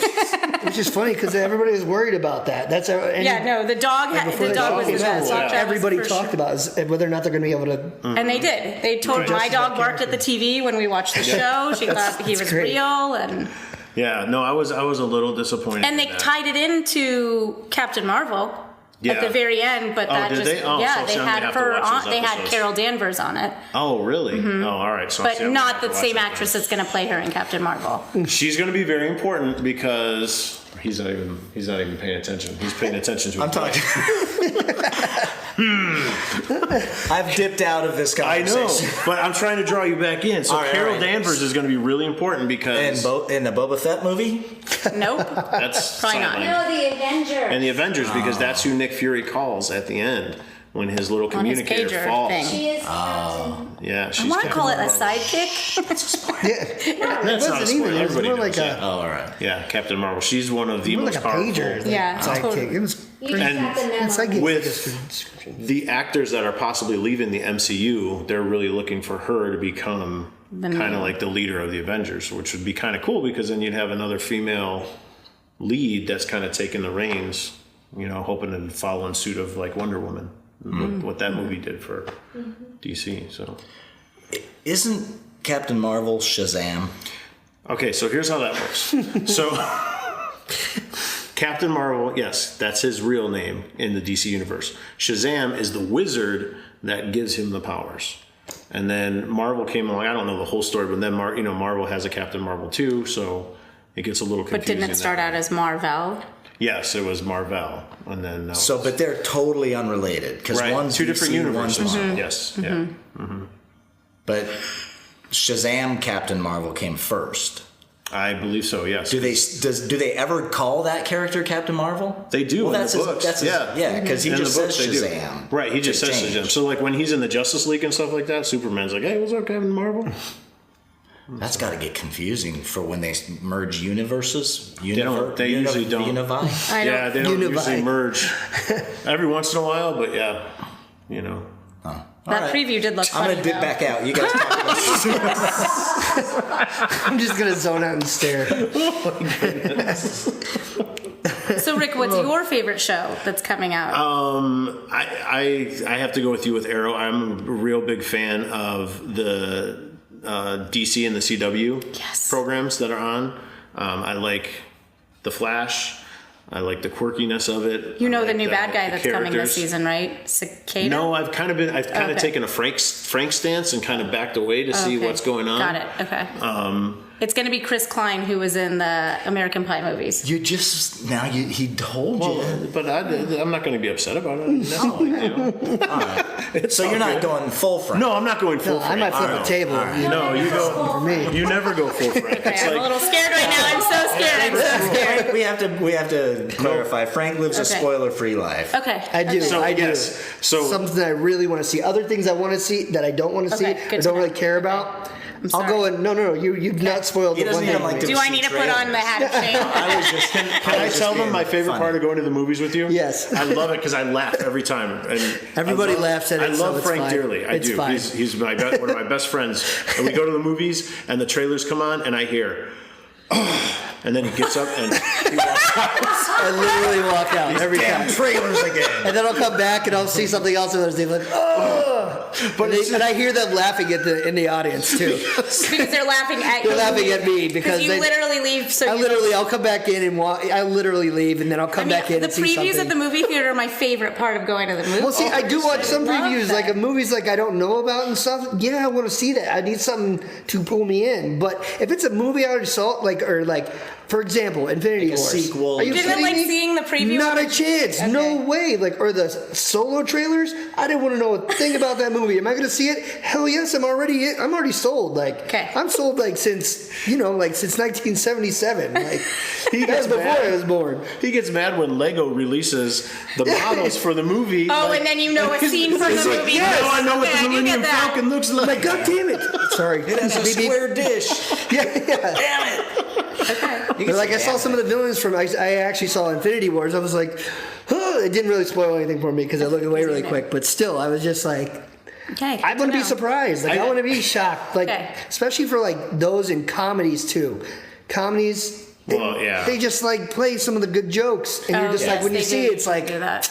Which is funny because everybody was worried about that. That's
the dog was the best.
Lockjaw everybody talked about is whether or not they're going to be able to...
And they did. They told my dog barked at the TV when we watched the show. She thought he was real, and...
Yeah, no, I was a little disappointed.
And they tied it into Captain Marvel at the very end, but that
did
just
they? Oh,
they
so
had her on. They had
episodes.
Carol Danvers on it.
Oh, really? Mm-hmm. Oh, all right. So
but not the same actress that's going to play her in Captain Marvel.
She's going to be very important because he's not even paying attention. He's paying attention to.
I'm talking. I've dipped out of this conversation.
I know, but I'm trying to draw you back in. So Carol Danvers is going to be really important because
in the Boba Fett movie.
Nope,
that's
probably not.
No, the Avengers.
And the Avengers because that's who Nick Fury calls at the end when his little communicator falls.
Thing.
She is Captain.
Yeah, she's
I want to call it a sidekick.
That's not a spoiler.
It was
Everybody
more
knows
like
that.
Oh, all right.
Yeah, Captain Marvel. She's one of the most
like a
powerful.
pager.
Yeah,
sidekick.
totally.
It was
You just got the memo.
It's like
With the actors that are possibly leaving the MCU, they're really looking for her to become kind of like the leader of the Avengers, which would be kind of cool because then you'd have another female lead that's kind of taking the reins, hoping to follow in suit of like Wonder Woman, what that movie did for DC. So,
Isn't Captain Marvel Shazam?
okay, so here's how that works. So, Captain Marvel, yes, that's his real name in the DC universe. Shazam is the wizard that gives him the powers. And then Marvel came along. I don't know the whole story, but then Marvel has a Captain Marvel too, so it gets a little confusing.
But didn't it start out as Marvel?
Yes, it was Marvel, and then
But they're totally unrelated because one's
two different
DC,
universes.
one's Marvel.
Yes, yeah.
But Shazam Captain Marvel came first.
I believe so. Yes.
Do they ever call that character Captain Marvel?
They do
Well,
in
that's
the
his,
books.
that's his,
yeah,
because he
in
just
the books
says
they do.
Shazam.
Right, he just says Shazam. So like when he's in the Justice League and stuff like that, Superman's like, "Hey, what's up, Captain Marvel?"
That's got to get confusing for when they merge universes.
They usually don't.
Univy?
Yeah, they don't
Univy.
usually merge. Every once in a while, but yeah,
That preview did look
I'm
funny.
going to dip back out. You guys talk about
I'm just gonna zone out and stare.
So, Rick, what's your favorite show that's coming out?
I have to go with you with Arrow. I'm a real big fan of the DC and the CW programs that are on. I like The Flash. I like the quirkiness of it.
You know
the
new bad guy that's coming this
characters.
season, right? Cicada?
No, I've kind of taken a Frank stance and kind of backed away to see what's going on.
Got it. Okay. It's going to be Chris Klein, who was in the American Pie movies.
he told you.
Well, but I'm not going to be upset about it. No,
All right. So you're not going full Frank?
No, I'm not going full
I
Frank.
might flip a table.
No, you go.
For me.
You never go full Frank.
Okay, I'm a little scared right now. I'm so scared. I'm so scared.
Frank, we have to clarify. Frank lives a spoiler-free life.
Okay.
I do.
Okay.
I do.
Yes. So
Something that I really want to see. Other things I want to see that I don't want to see
Okay, good
or
to
don't
know.
really care about. I'll
sorry.
go and no. You've not spoiled
He
the
doesn't
one
even
thing.
like to
Do I need to put on the hat of shame?
I was just.
Can I tell them my favorite part of going to the movies with you?
Yes.
I love it because I laugh every time. And
Everybody laughs at it,
I
so
love
it's
Frank
fine.
dearly. I
It's
do.
fine.
He's one of my best friends. And we go to the movies and the trailers come on and I hear, oh, and then he gets up and he walks out.
I literally walk out every time.
Trailers again.
And then I'll come back and I'll see something else and they're like, oh! And I hear them laughing in the audience too.
Because they're laughing at you.
They're laughing at me because
you literally leave. So
I'll come back in and I literally leave and then I'll come back in and see something.
The previews at the movie theater are my favorite part of going to the movie.
Well, see, I do watch some
love
previews,
that.
like of movies like I don't know about and stuff. Yeah, I want to see that. I need something to pull me in. But if it's a movie I already saw, for example, Infinity Wars.
sequel.
Are you
Didn't
kidding
like
me?
seeing the preview?
Not a chance.
Okay.
No way. Or the Solo trailers. I didn't want to know a thing about that movie. Am I going to see it? Hell yes. I'm already sold.
Okay.
I'm sold since 1977.
He
That
gets
was before
mad.
I was born.
He gets mad when Lego releases the models for the movie.
Oh, and then you know a scene from the movie.
yes.
Now I know what
Okay,
the
I do
Millennium
get that.
Falcon looks like.
Like, God damn it. Sorry.
It has a
Beep, beep.
square dish.
Yeah. But I saw some of the villains from. I actually saw Infinity Wars. I was like, oh, it didn't really spoil anything for me because I looked away really quick. But still, I was just like,
Okay.
I want to be surprised. I want to be shocked.
Okay.
Especially for those in comedies too. Comedies.
Well, yeah.
They just play some of the good jokes, and you're just when you see it, it's like
do that.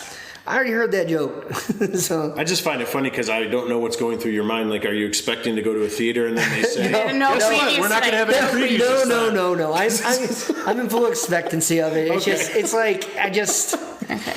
I already heard that joke. So
I just find it funny because I don't know what's going through your mind. Are you expecting to go to a theater and then they say,
No
guess what?
previews
We're not going to have
today.
any previews.
No. I'm in full expectancy of it. It's
Okay.
just, it's like,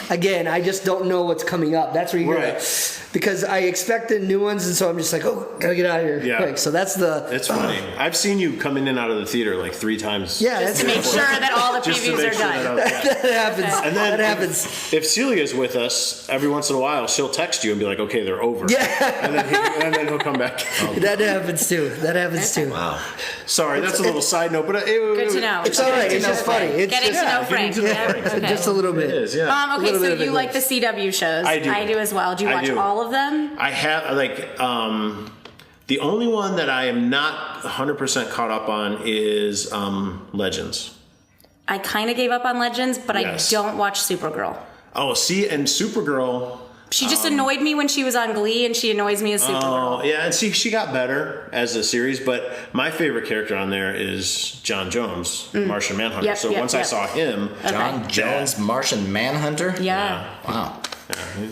again, I just don't know what's coming up. That's where you're
Right.
because I expected new ones, and so I'm just like, oh, gotta get out of here.
Yeah.
Quick. So that's
It's funny. I've seen you come in and out of the theater 3 times.
yeah,
Just
that's
to make sure that all the
Just to
previews
make
are
sure
done.
that
that happens.
And then
That happens.
If Celia's with us, every once in a while, she'll text you and be like, okay, they're over.
Yeah.
And then he'll come back.
That happens too. That happens too.
Wow.
Sorry, that's a little side note, but
Good to know.
It's all right. It's just funny. It's
Getting
just,
to know Frank.
getting to know
Yeah,
Frank.
okay.
just a little
It
bit.
is, yeah.
Okay,
little bit
so
of
you like the
advice.
CW shows.
I do.
I do as well. Do you
I
watch
do.
all of them?
I have, the only one that I am not 100% caught up on is Legends.
I kind of gave up on Legends, but
Yes.
I don't watch Supergirl.
Oh, see, and Supergirl.
She just annoyed me when she was on Glee, and she annoys me as Supergirl.
Oh, yeah, and see, she got better as a series, but my favorite character on there is John Jones, Martian Manhunter.
Yep,
so
yep,
once I
yep.
saw him,
John Jones, Martian Manhunter?
Yeah.
Wow.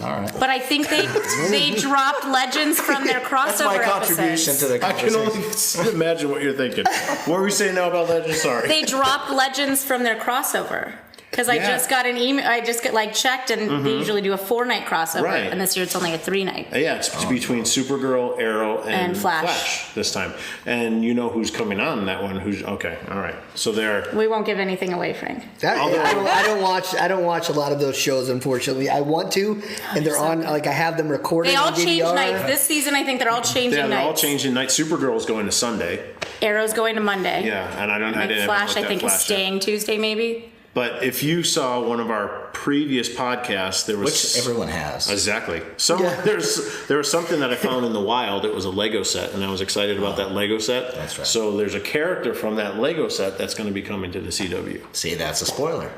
All right.
But I think they dropped Legends from their crossover
That's my contribution
episodes.
to the
I can
conversation.
only imagine what you're thinking. What were we saying now about Legends? Sorry.
They dropped Legends from their crossover. Because I
Yeah.
just got an email, I just get checked, and they usually do a 4-night crossover,
Right.
and this year it's only a 3-night.
Yeah, it's between Supergirl, Arrow, and
Flash.
this time. And you know who's coming on that one? Who's okay? All right. So they're
We won't give anything away, Frank.
I don't watch a lot of those shows, unfortunately. I want to, and they're on. I have them recorded.
They all
on
change
DVR.
nights. This season, I think they're all changing
they're
nights.
all changing night. Supergirl's going to Sunday.
Arrow's going to Monday.
Yeah, and I didn't.
Flash,
look
I
at
think, is
Flash yet.
staying Tuesday, maybe.
But if you saw one of our previous podcasts, there was
Which everyone has.
exactly. So
Yeah.
there was something that I found in the wild. It was a Lego set, and I was excited about that Lego set.
That's right.
So there's a character from that Lego set that's going to be coming to the CW.
See, that's a spoiler.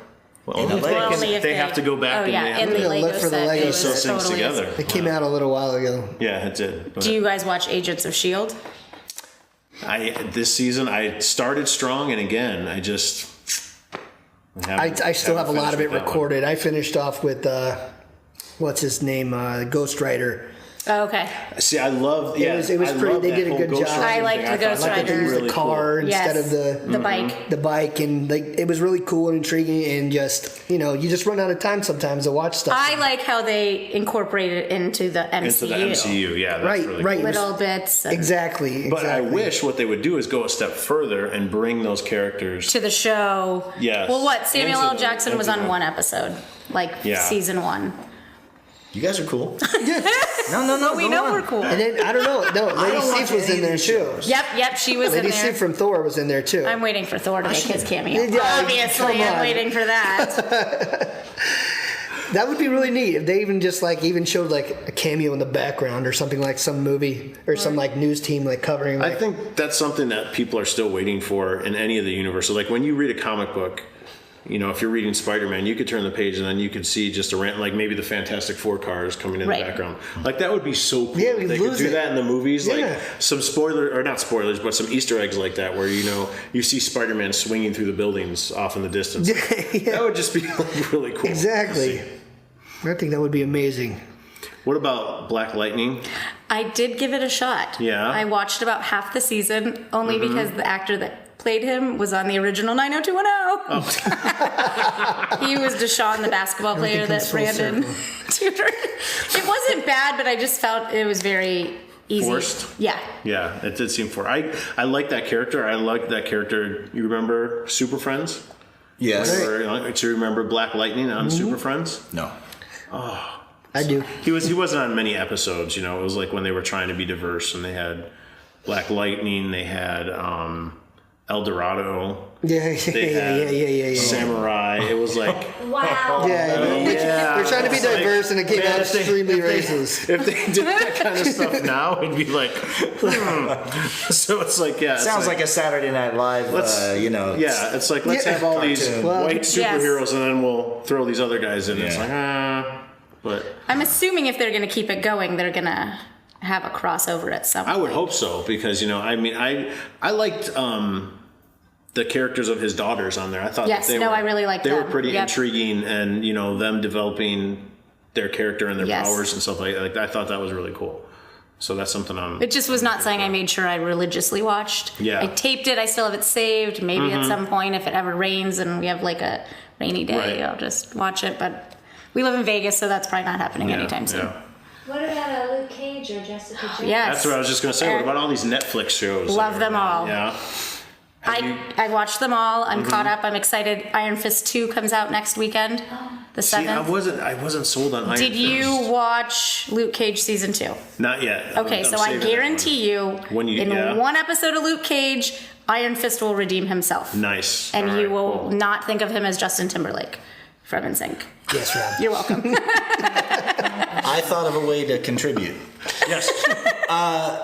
Well,
In the
only
Lego
because
Only if
they have to go back
Oh
and
yeah,
they have
in
to
the
Yeah,
Lego
look for the
set.
Lego
it was
sew things
totally
together.
It came out a little while ago.
Yeah, it did.
Do you guys watch Agents of S.H.I.E.L.D.?
This season I started strong, and again I just
I still have a lot of it
finished with that one.
recorded. I finished off with what's his name, Ghost Rider.
Oh, okay.
See, I love.
It was pretty. They did a good job.
I liked the Ghost
Like that they
Rider.
used the car instead
Yes,
of the
bike.
the bike, and it was really cool and intriguing, and just you just run out of time sometimes to watch stuff.
I like how they incorporate it into the MCU.
into the MCU. Yeah, that's
Right,
really
right.
cool.
Little bits. and-
Exactly.
But I wish what they would do is go a step further and bring those characters.
To the show.
Yes.
Well, what? Samuel L.
Into
Jackson was on
the-
one episode,
Yeah.
season 1.
You guys are cool. No.
We
go
know
on.
we're cool.
And then I don't know. No, Lady
don't watch
Sif was
any
in
of
there
these
too.
shows.
Yep, she was
Lady
in there.
Sif from Thor was in there too.
I'm waiting for Thor to make his cameo.
Yeah,
Obviously,
come
I'm
on.
waiting for that.
That would be really neat if they even just even showed a cameo in the background or something, like some movie or some news team covering.
I think that's something that people are still waiting for in any of the universes. Like when you read a comic book, if you're reading Spider-Man, you could turn the page and then you could see just maybe the Fantastic Four cars coming in the background. That would be so cool.
Yeah,
they could do that in the movies.
Yeah.
Some not spoilers, but some Easter eggs like that where, you see Spider-Man swinging through the buildings off in the distance.
Yeah.
That would just be really cool.
Exactly. I think that would be amazing.
What about Black Lightning?
I did give it a shot.
Yeah.
I watched about half the season only because the actor that played him was on the original 90210. He was Deshaun, the basketball player that Brandon tutored. It wasn't bad, but I just felt it was very easy.
Forced?
Yeah.
Yeah, it did seem forced. I like that character. I liked that character. You remember Super Friends?
Yes.
Do you remember Black Lightning on Super Friends?
No.
Oh.
I do.
He wasn't on many episodes, It was like when they were trying to be diverse and they had Black Lightning, they had El Dorado.
Yeah.
Samurai. It was like
Wow.
They're trying to be diverse, and it came out extremely racist.
if they did that kind of stuff now, it'd be like, So it's like,
Sounds like a Saturday Night Live,
Yeah, it's like, let's have all these white superheroes and then we'll throw these other guys in. It's like, but
I'm assuming if they're going to keep it going, they're going to have a crossover at some point.
I would hope so because, I liked the characters of his daughters on there. I thought
I really liked
them. They
them.
were pretty intriguing and, them developing their character and their powers and stuff like that. I thought that was really cool. So that's something
It just was not something I made sure I religiously watched.
Yeah.
I taped it. I still have it saved. Maybe at some point, if it ever rains and we have a rainy day, I'll just watch it. But we live in Vegas, so that's probably not happening anytime soon.
Yeah.
What about Luke Cage or Jessica Jones?
Yes.
That's what I was just going to say. What about all these Netflix shows?
Love them all.
Yeah.
I watched them all. I'm caught up. I'm excited. Iron Fist 2 comes out next weekend, the 7th.
I wasn't sold on Iron Fist.
Did you watch Luke Cage season 2?
Not yet.
Okay, so I guarantee you, one episode of Luke Cage, Iron Fist will redeem himself.
Nice.
And you will not think of him as Justin Timberlake from NSYNC.
Yes, Rob.
You're welcome.
I thought of a way to contribute.
Yes.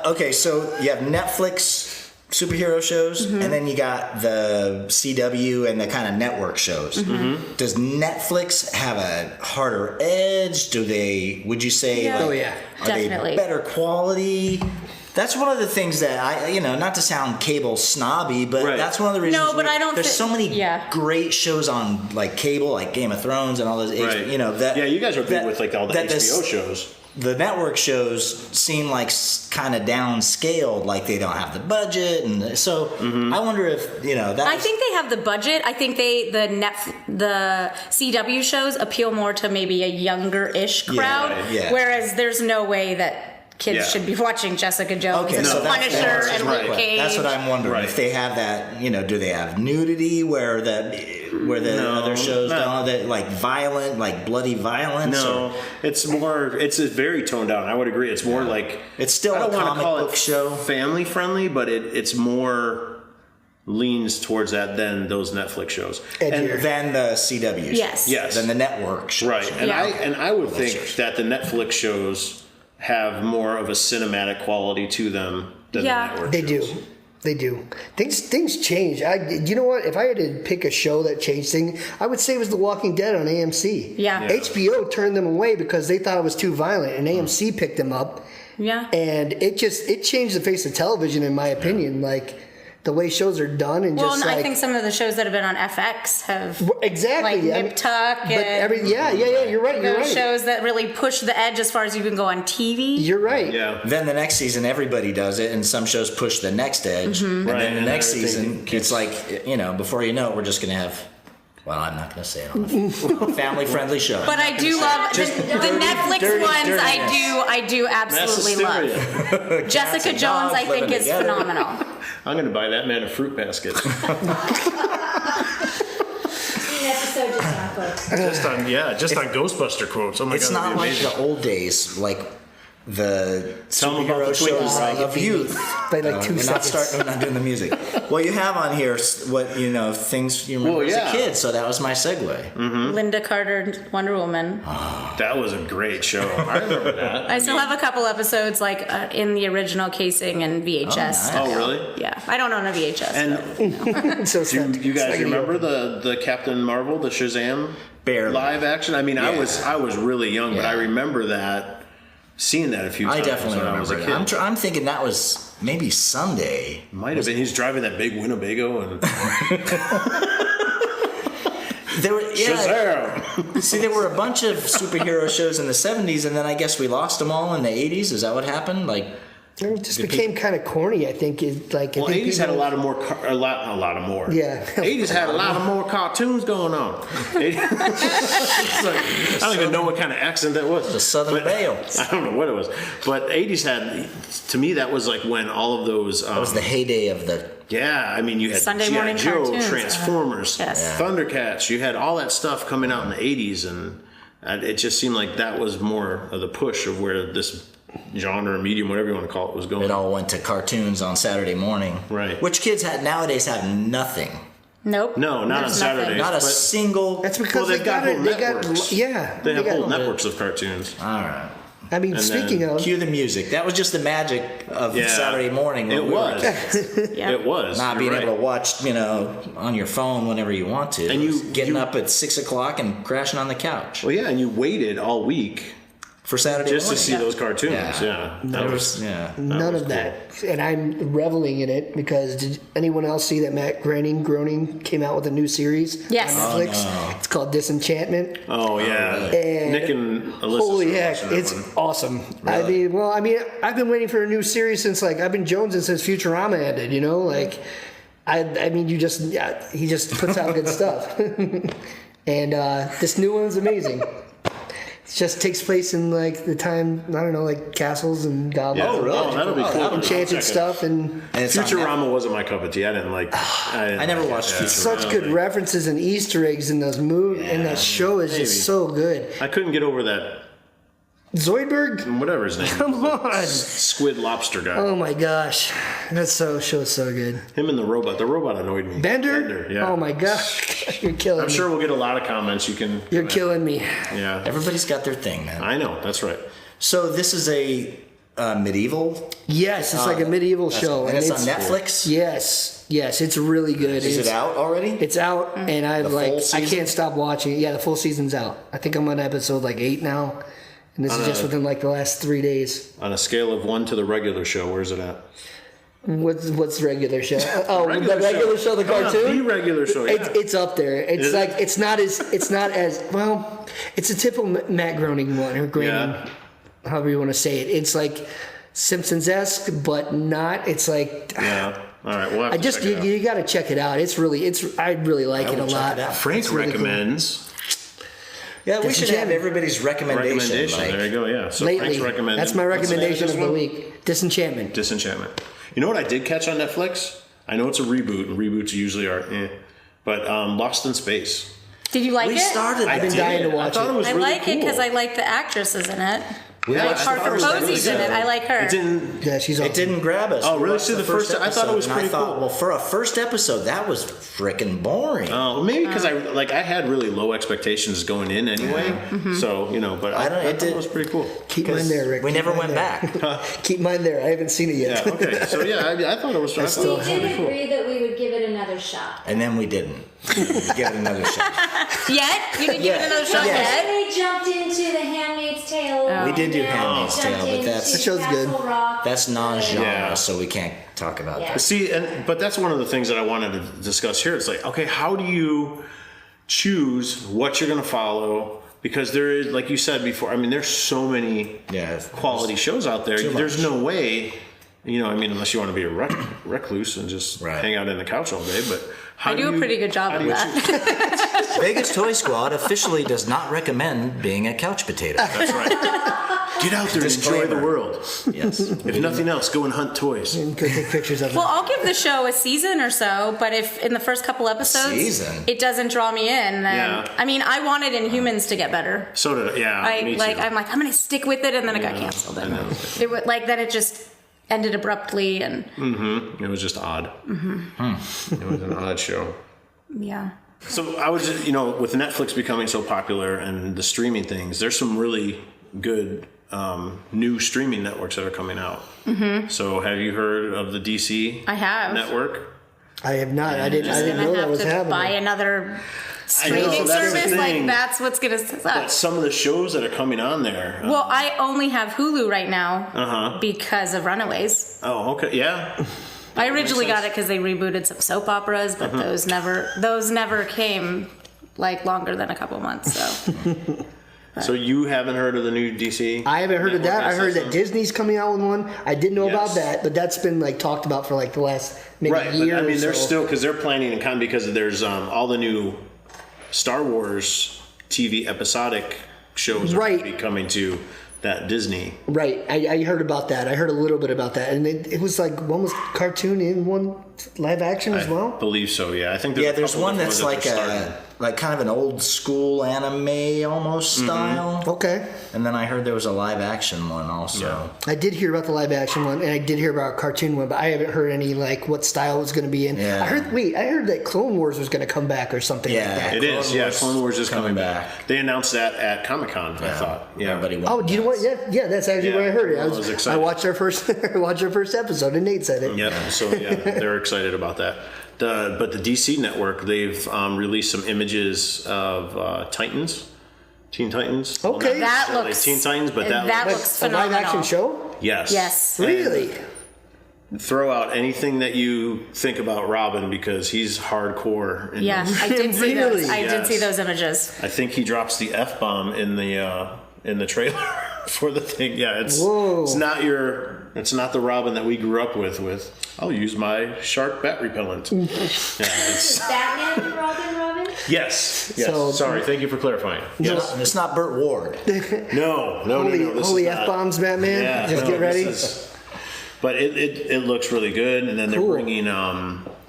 Okay, so you have Netflix superhero shows, and then you got the CW and the kind of network shows. Does Netflix have a harder edge? Would you say,
Oh,
are
definitely.
they better quality? That's one of the things that not to sound cable snobby, but that's one of the reasons.
No, but I don't.
There's so many great shows on cable, like Game of Thrones and all those.
Right.
You guys
are big with all the HBO shows.
The network shows seem kind of downscaled, like they don't have the budget, and so I wonder if that.
I think they have the budget. I think the CW shows appeal more to maybe a younger-ish crowd, whereas there's no way that kids should be watching Jessica Jones and The Punisher and Luke Cage.
That's what I'm wondering. If they have that, do they have nudity where the other shows don't? That violent, bloody violence?
No, it's very toned down. I would agree. It's more
it's still
I don't
a
want to
comic
call
book
it
show,
family friendly, but it's more leans towards that than those Netflix shows,
and than the CW shows.
Yes,
than the network shows.
Right, and I would think that the Netflix shows have more of a cinematic quality to them than the network shows.
They do. Things change. You know what? If I had to pick a show that changed things, I would say it was The Walking Dead on AMC.
Yeah.
HBO turned them away because they thought it was too violent, and AMC picked them up.
Yeah.
And it changed the face of television, in my opinion. The way shows are done, and
I think some of the shows that have been on FX have Nip Tuck and
you're right.
Those shows that really push the edge as far as you can go on TV.
You're right.
Yeah.
Then the next season, everybody does it, and some shows push the next edge. And then the next season, it's before you know it, we're just gonna have. Well, I'm not going to say it on the family-friendly show.
But I do love the Netflix ones. I do absolutely love. Jessica Jones, I think, is phenomenal.
I'm going to buy that man a fruit basket.
Episode just on
just on Ghostbuster quotes. Oh my
it's
God,
not like the old days, the
Tell 'em about
superhero
the
shows
Twinkies,
of youth.
By like 2 seconds.
We're not doing the music. Well, you have on here things you remember as a kid, so that was my segue.
Mm-hmm.
Linda Carter, Wonder Woman.
That was a great show. I remember that.
I still have a couple episodes like in the original casing and VHS.
Oh, nice.
Oh, really?
Yeah, I don't own a VHS.
And
So
do you guys remember the Captain Marvel, the Shazam
Barely.
live action? I mean, I was really young, but I remember that. Seeing that a few times
I definitely
when I was a
remember
kid.
it. I'm thinking that was maybe Sunday.
Might have been. He's driving that big Winnebago and
There were,
Shazam!
See, there were a bunch of superhero shows in the 70s, and then I guess we lost them all in the 80s. Is that what happened? Like,
It just became kind of corny, I think.
Well, 80s had a lot of more. A lot of more.
Yeah.
80s had a lot of more cartoons going on. It's like, I don't even know what kind of accent that was.
the Southern Belle.
I don't know what it was. But 80s had, to me, that was like when all of those.
That was the heyday of the.
Yeah, I mean, you had
Sunday
G.I.
morning
Joe,
cartoons.
Transformers,
Yes.
Thundercats. You had all that stuff coming out in the 80s, and it just seemed like that was more of the push of where this genre, medium, whatever you want to call it, was going.
It all went to cartoons on Saturday morning.
Right.
Which kids nowadays have nothing.
Nope.
No, not on
There's
Saturdays.
nothing.
Not a
But-
single.
That's because
they've got whole networks.
yeah.
They have
got-
whole networks of cartoons.
All right.
I mean,
And
speaking
then
of,
Cue the music. That was just the magic of
Yeah.
Saturday morning. when
It
we were
was.
kids.
Yeah.
It was.
Not
You're
being
right.
able to watch, on your phone whenever you want to.
And
It was
you-
getting
you-
up at 6 o'clock and crashing on the couch
Well, yeah, and you waited all week
for Saturday
just
morning.
to see those cartoons.
Yeah.
Yeah,
There was, yeah.
none
was
of that. And I'm reveling in it because did anyone else see that Matt Groening came out with a new series
Yes.
on Netflix? It's called Disenchantment.
Oh yeah,
And
Nick and Alyssa.
holy
started
heck,
watching that
it's
one.
awesome.
Really?
I mean, I've been waiting for a new series since I've been jonesing since Futurama ended. I mean, he just puts out good stuff, and this new one's amazing. It just takes place in the time, I don't know, castles and goblins.
Yeah.
Oh, really?
Oh, that'll be cool.
Enchanted stuff, and
And it's on
Futurama wasn't my cup of tea. I didn't like.
I never watched Futurama.
such good references and Easter eggs in those movies, and that show is
maybe.
just so good.
I couldn't get over that.
Zoidberg,
Whatever his name.
come on!
Squid lobster guy.
Oh my gosh, that show's so good.
Him and the robot. The robot annoyed me.
Bender?
Yeah.
Oh my gosh, you're killing
I'm
me.
sure we'll get a lot of comments. You can.
You're killing me.
Yeah.
Everybody's got their thing, man.
I know. That's right.
So this is a medieval.
Yes, it's like a medieval show,
And it's on Netflix.
Yes, it's really good.
Is it out already?
It's out, and
The full
I
season?
can't stop watching it. Yeah, the full season's out. I think I'm on episode 8 now, and this is just within the last 3 days.
On a scale of 1 to the regular show, where's it at?
What's regular show? Oh, the regular show, the
The
cartoon.
regular show. Yeah.
It's up there. It's
Is
like
it?
it's not as well. It's a typical Matt Groening one or Groening, however you want to say it. It's like Simpsons-esque, but not. It's like
Yeah. All right. We'll have to check it out.
you got to check it out. I really like it a
will check
lot.
it out.
Frank
It's really cool.
recommends.
Yeah, we should have
Disenchantment.
everybody's recommendation.
There you go. Yeah. So
Lately,
Frank's recommended.
that's my
What's the name
recommendation
this
of the
one?
week. Disenchantment.
Disenchantment. You know what I did catch on Netflix? I know it's a reboot, and reboots usually are, but Lost in Space.
Did you like
We
it?
started.
I've been
did.
dying to
I
watch
thought
it.
it was
I
really
like it
cool.
because I like the actresses in it.
Yeah,
Like
I
Parker
thought it was really
Posey's in it.
good.
I like her.
It didn't.
Yeah, she's
It
awesome.
didn't grab us.
Oh,
We
really?
watched
See, the first- I thought it was
episode,
pretty
and I thought,
cool.
well, for a first episode, that was freaking boring.
Oh, maybe because I had really low expectations going in anyway. So but I thought it was pretty cool.
Keep mine there, Rick.
We
Keep
never
mine
went
there.
back.
Keep mine there. I haven't seen it yet.
Yeah. Okay. So yeah, I thought it was. I
still
thought
We
it was
did
pretty cool.
agree that we would give it another shot.
And then we didn't. Give it another shot.
Yet? You didn't give it another shot
Yes.
yet?
We jumped into The Handmaid's Tale.
We did do
and then
Handmaid's
we
Tale,
jumped
but that's-
into
That show's good.
Castle Rock.
That's non-genre,
Yeah.
so we can't talk about
Yeah.
that.
See, but that's one of the things that I wanted to discuss here. It's like, okay, how do you choose what you're going to follow? Because there is, like you said before, I mean, there's so many
Yeah.
quality shows out there.
Too
There's
much.
no way, unless you want to be a recluse and just
Right.
hang out in the couch all day. But how
I do a pretty good job
how
of
do you
that.
Vegas Toy Squad officially does not recommend being a couch potato.
That's right. Get out there and enjoy the world.
Yes.
If nothing else, go and hunt toys.
And go take pictures of it.
Well, I'll give the show a season or so, but if in the first couple episodes it doesn't draw me in, then I mean, I wanted Inhumans to get better.
So did me too.
I'm like, I'm gonna stick with it, and then it got canceled. It would then it just ended abruptly, and
it was just odd. It was an odd show.
Yeah.
So I was, with Netflix becoming so popular and the streaming things, there's some really good new streaming networks that are coming out. So have you heard of the DC
I have.
network?
I have not. I didn't know that was happening.
Buy another streaming service. That's what's gonna suck.
But some of the shows that are coming on there.
Well, I only have Hulu right now because of Runaways.
Oh, okay, yeah.
I originally got it because they rebooted some soap operas, but those never came longer than a couple months. So.
So you haven't heard of the new DC?
I haven't heard of that. I heard that Disney's coming out with one. I didn't know about that, but that's been talked about for the last maybe year.
But, I mean, they're still because they're planning and kind of because there's all the new Star Wars TV episodic shows are going to be coming to that Disney.
Right. I heard about that. I heard a little bit about that, and it was one was cartoon and one live action as well.
I believe so. Yeah, I think
there's one that's kind of an old school anime almost style.
Okay.
And then I heard there was a live action one also.
Yeah.
I did hear about the live action one, and I did hear about a cartoon one, but I haven't heard any what style it was going to be in.
Yeah.
I heard that Clone Wars was going to come back or something like that.
It is. Yeah, Clone Wars is coming back. They announced that at Comic-Con, I thought. Yeah.
Oh, do you know what? Yeah, that's actually where I heard it.
I was excited.
I watched our first episode, and Nate said it.
Yeah, so they're excited about that. But the DC network, they've released some images of Teen Titans.
Okay,
that looks
Teen Titans, but that
looks phenomenal.
A live action show?
Yes.
Yes.
Really?
And throw out anything that you think about Robin because he's hardcore.
I did see
Really?
those. I did see those images.
I think he drops the F-bomb in the trailer for the thing. Yeah, it's not the Robin that we grew up with. I'll use my shark bat repellent.
Is Batman Robin?
Yes.
So-
Sorry, thank you for clarifying. Yes.
It's not Burt Ward.
No.
Holy F-bombs, Batman.
Yeah,
Just get ready.
But it looks really good, and then they're bringing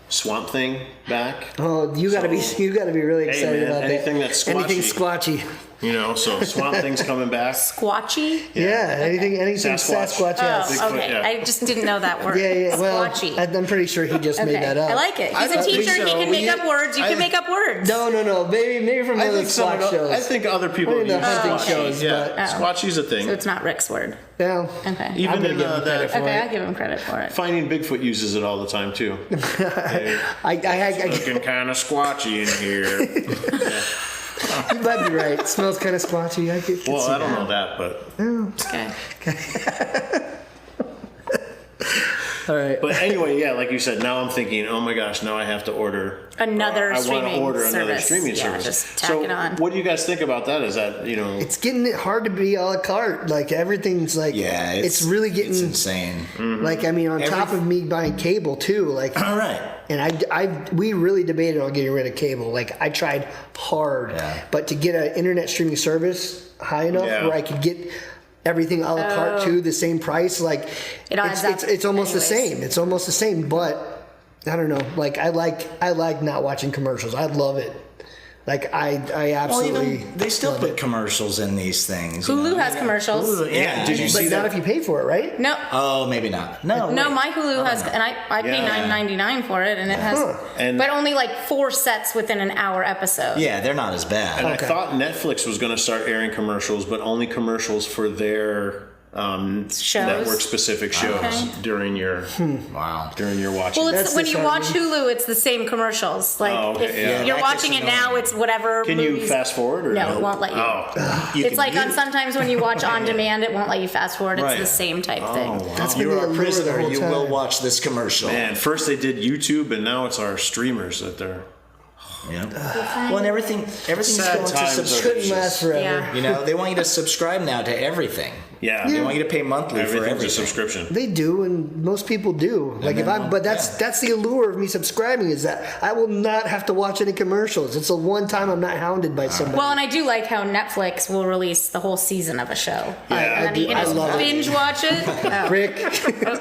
Swamp Thing back.
Oh, you got to be really excited about
anything that's squatchy.
Anything squatchy.
So Swamp Thing's coming back.
Squatchy?
Yeah, anything
Sasquatch.
Sasquatch. Yes.
Oh, okay. I just didn't know that word.
Yeah. Well,
Squatchy.
I'm pretty sure he just made that up.
I like it. He's a teacher. He can make up words. You can make up words.
No. Maybe from other Squatch shows.
I think other people
Maybe
use
the hunting
Squatchy.
shows,
Yeah, Squatchy's a thing.
So it's not Rick's word.
Yeah.
Okay.
Even in
I give him credit for it.
Finding Bigfoot uses it all the time too.
It's
looking kind of squatchy in here.
You might be right. It smells kind of squatchy.
I don't know that, but
Okay.
All right.
But anyway, like you said, now I'm thinking, oh my gosh, now I have to order
another streaming
service.
Just tack it on.
What do you guys think about that? Is that
It's getting hard to be a la carte. Everything's it's really getting
it's insane.
On top of me buying cable too.
All right.
And we really debated on getting rid of cable. I tried hard, but to get an internet streaming service high enough where I could get everything a la carte too, the same price. It's almost the same. It's almost the same, but I don't know. I like not watching commercials. I love it. I absolutely.
They still put commercials in these things.
Hulu has commercials.
Hulu, yeah.
Did you see that?
Not if you pay for it, right?
No.
Oh, maybe not. No,
my Hulu has, and I pay $9.99 for it, and it has, but only 4 sets within an hour episode.
Yeah, they're not as bad.
And I thought Netflix was going to start airing commercials, but only commercials for their network-specific shows during your watching.
Well, when you watch Hulu, it's the same commercials. If you're watching it now, it's whatever.
Can you fast forward? Or
no, it won't let you.
Oh.
It's on sometimes when you watch on demand, it won't let you fast forward. It's the same type thing.
Wow.
That's been
You're
the
a
allure the
prisoner.
whole
You
time.
will watch this commercial.
Man, first they did YouTube, and now it's our streamers that they're.
Yeah. Well, and everything's
Sad
going to
times
subscription.
Couldn't last forever.
Yeah.
They want you to subscribe now to everything.
Yeah.
They want you to pay monthly for
Everything's
everything.
a subscription.
They do, and most people do. Like that's the allure of me subscribing is that I will not have to watch any commercials. It's the one time I'm not hounded by somebody.
Well, and I do like how Netflix will release the whole season of a show.
Yeah.
And then you can
I
just
love it.
binge watch it. Oh.
Rick,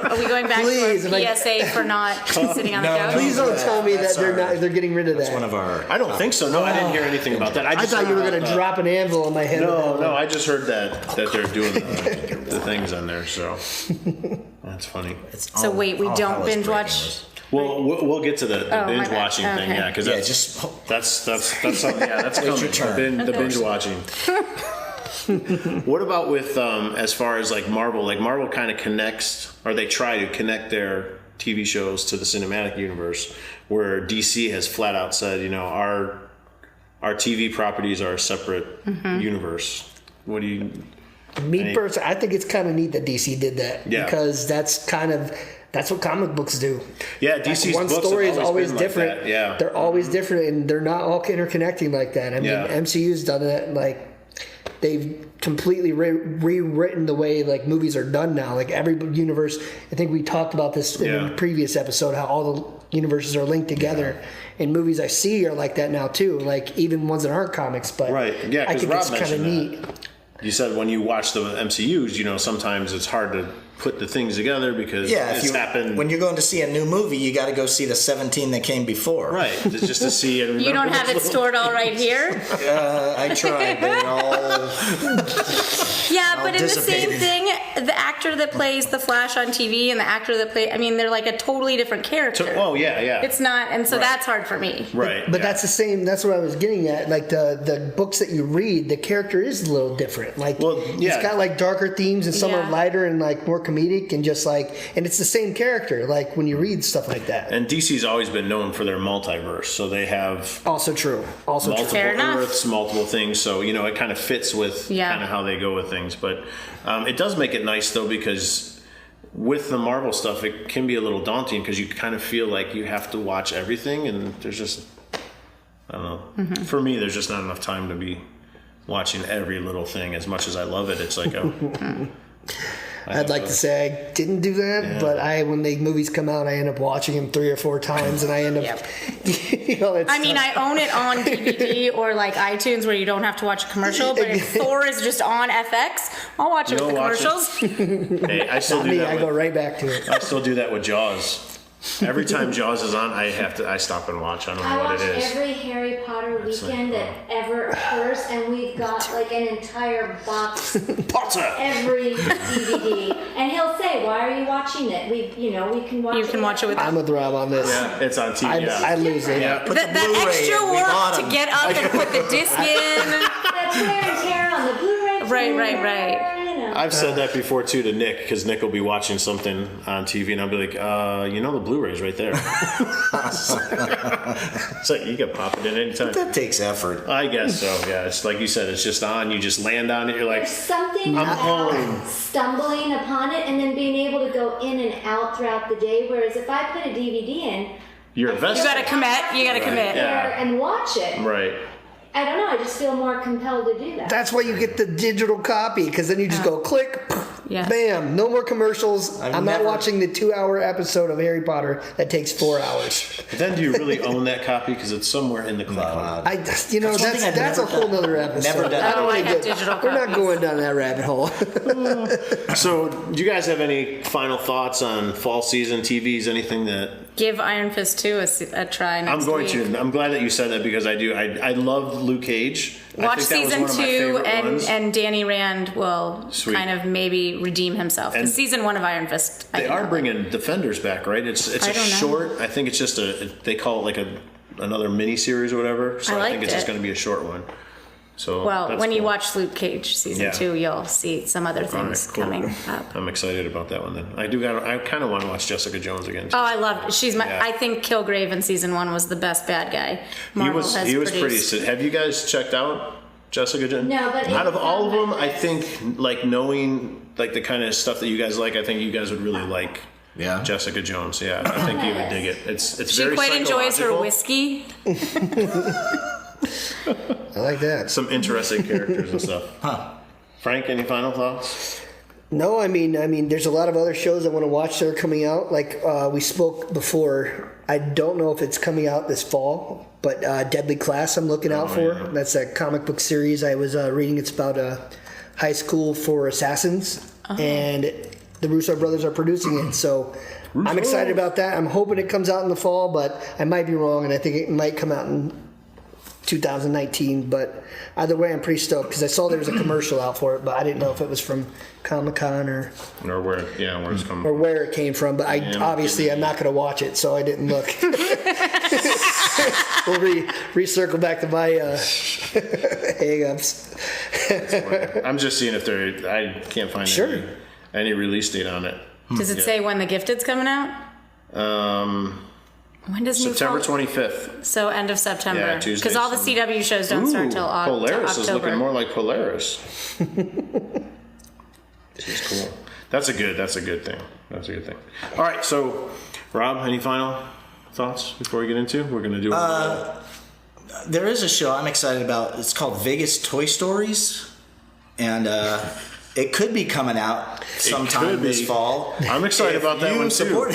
Are we going back
Please,
to
if I-
our PSA for not sitting on the couch?
please don't tell me that
That's
they're getting rid of
That's
that.
one of our.
I don't think so. No, I didn't hear anything about that.
I
just
thought you were
heard
going to
about
drop an anvil on my head.
that.
with that
No,
one.
I just heard that they're doing the things on there. So that's funny.
So wait, we don't binge watch.
Well, we'll get to the
Oh, my
binge
bad.
watching thing,
Okay.
yeah, because
Yeah,
that's
just
that's something. Yeah, that's coming.
your turn.
The binge watching. What about with as far as like Marvel? Like Marvel kind of connects, or they try to connect their TV shows to the cinematic universe, where DC has flat out said, you know, our TV properties are a separate universe. What do you?
Me personally, I think it's kind of neat that DC did that
Yeah.
because that's what comic books do.
Yeah, DC's
One
books
story
have
is always
been like
different.
that, yeah,
They're always different, and they're not all interconnecting like that. I mean,
Yeah.
MCU's done it. Like they've completely rewritten the way like movies are done now. Like every universe. I think we talked about this in
Yeah.
a previous episode how all the universes are linked together. And movies I see are like that now too. Like even ones that aren't comics, but
right. Yeah,
I
because
think
Rob
it's kind of
mentioned
neat.
that. You said when you watch the MCUs, you know, sometimes it's hard to put the things together because it's happened.
When you're going to see a new movie, you got to go see the 17 that came before.
Right, it's just to see it.
You don't have it stored all right here.
I tried, but it all.
Yeah, but in the same
dissipated.
thing, the actor that plays the Flash on TV and the actor that they're like a totally different character.
Oh yeah, yeah.
It's not, and so that's hard for me.
right,
But
yeah.
that's the same. That's what I was getting at. Like the books that you read, the character is a little different. Like
Well, yeah.
it's got like darker themes and some
Yeah.
are lighter and like more comedic and just like and it's the same character. Like when you read stuff like that.
And DC's always been known for their multiverse, so they have
Also true. Also true.
multiple
Fair enough.
Earths, multiple things. So you know, it kind of fits with
Yeah.
kind of how they go with things. But it does make it nice though because with the Marvel stuff, it can be a little daunting because you kind of feel like you have to watch everything, and there's just I don't know.
Mm-hmm.
For me, there's just not enough time to be watching every little thing. As much as I love it, it's like
I'd like to say I didn't do that, but when the movies come out, I end up watching them 3 or 4 times, and I end up.
Yep.
You know, it's
I mean, I own it on DVD or like iTunes where you don't have to watch a commercial. But if Thor is just on FX, I'll watch it with the
You'll watch it.
commercials.
Hey, I still
not
do
me.
that.
I go right back to it.
I still do that with Jaws. Every time Jaws is on, I stop and watch. I don't know
I
what
watch
it is.
every Harry Potter weekend
like,
that ever occurs, and we've got like an entire box
Potter!
every DVD. And he'll say, "Why are you watching it? We can watch.
You can watch it with
I'm with Rob on this.
Yeah, it's on TV.
I lose it.
Yeah.
Put
that
the Blu-ray
extra
in. We
work
bought
to
'em.
get up and put the disc in.
That's wear and tear on the Blu-ray.
Right.
player, you know.
I've said that before too to Nick because Nick will be watching something on TV and I'll be like, the Blu-ray's right there. So you can pop it in anytime.
That takes effort.
I guess so. Yeah, it's like you said. It's just on. You just land on it. You're like,
There's something
I'm
about
home.
stumbling upon it and then being able to go in and out throughout the day. Whereas if I put a DVD in,
you're
You
invested.
gotta commit. You gotta commit.
Yeah.
there and watch it.
Right.
I don't know. I just feel more compelled to do that.
That's why you get the digital copy because then you just go click,
Yeah.
bam, no more commercials. I'm not
never-
watching the 2-hour episode of Harry Potter that takes 4 hours.
But then do you really own that copy because it's somewhere in the cloud?
I,
That's one thing I've
that's a
never
whole
done.
nother episode.
Never done
I don't
Oh, I
wanna
have
get-
digital
We're not
copies.
going down that rabbit hole.
So, do you guys have any final thoughts on fall season TVs? Anything that
Give Iron Fist 2 a try next
I'm going
week.
to? I'm glad that you said that because I do. I loved Luke Cage. I
Watch
think that was
season
one of my
2,
favorite ones.
and Danny Rand will
Sweet.
kind of maybe redeem himself. 'Cause
And
season 1 of Iron Fist, I
They
did
are
not
bringing Defenders back, right? It's
I
a
don't know.
short. I think it's just they call it like another mini series or whatever. So
I
I, think
liked
it's just
it.
going to be a short one. So
Well,
that's
when you
cool.
watch Luke Cage season
Yeah.
2, you'll see some other things
cool.
coming up.
I'm excited about that one. Then I kind of want to watch Jessica Jones again. Too.
Oh, I love. She's my.
Yeah.
I think Kilgrave in season 1 was the best bad guy Marvel has
he was
produced.
pretty. Have you guys checked out Jessica Jones?
No, but
out of
it's
all of
on
them,
my
I
list.
think like knowing like the kind of stuff that you guys like, I think you guys would really like.
Yeah.
Jessica Jones. Yeah, I think you would dig it. It's
She
very
quite enjoys her
psychological.
whiskey.
I like that.
Some interesting characters and stuff. Frank, any final thoughts?
No, I mean, there's a lot of other shows I want to watch that are coming out. Like we spoke before, I don't know if it's coming out this fall, but Deadly Class I'm looking out for. Yeah. That's a comic book series I was reading. It's about a high school for assassins, and the Russo brothers are producing it. So I'm excited about that. I'm hoping it comes out in the fall, but I might be wrong, and I think it might come out in 2019. But either way, I'm pretty stoked because I saw there was a commercial out for it, but I didn't know if it was from Comic-Con or where it's coming or where it came from. But I'm not going to watch it, so I didn't look. We'll recircle back to my hang-ups.
I'm just seeing if I can't find any release date on it.
Does it say when The Gifted's coming out? When does
September 25th?
So end of September.
Yeah, Tuesday.
Because all the CW shows don't start till October.
Polaris is looking more like Polaris. This is cool. That's a good thing. All right, so Rob, any final thoughts before we get into? We're going to do.
There is a show I'm excited about. It's called Vegas Toy Stories, and it could be coming out sometime this fall.
I'm excited about that one too.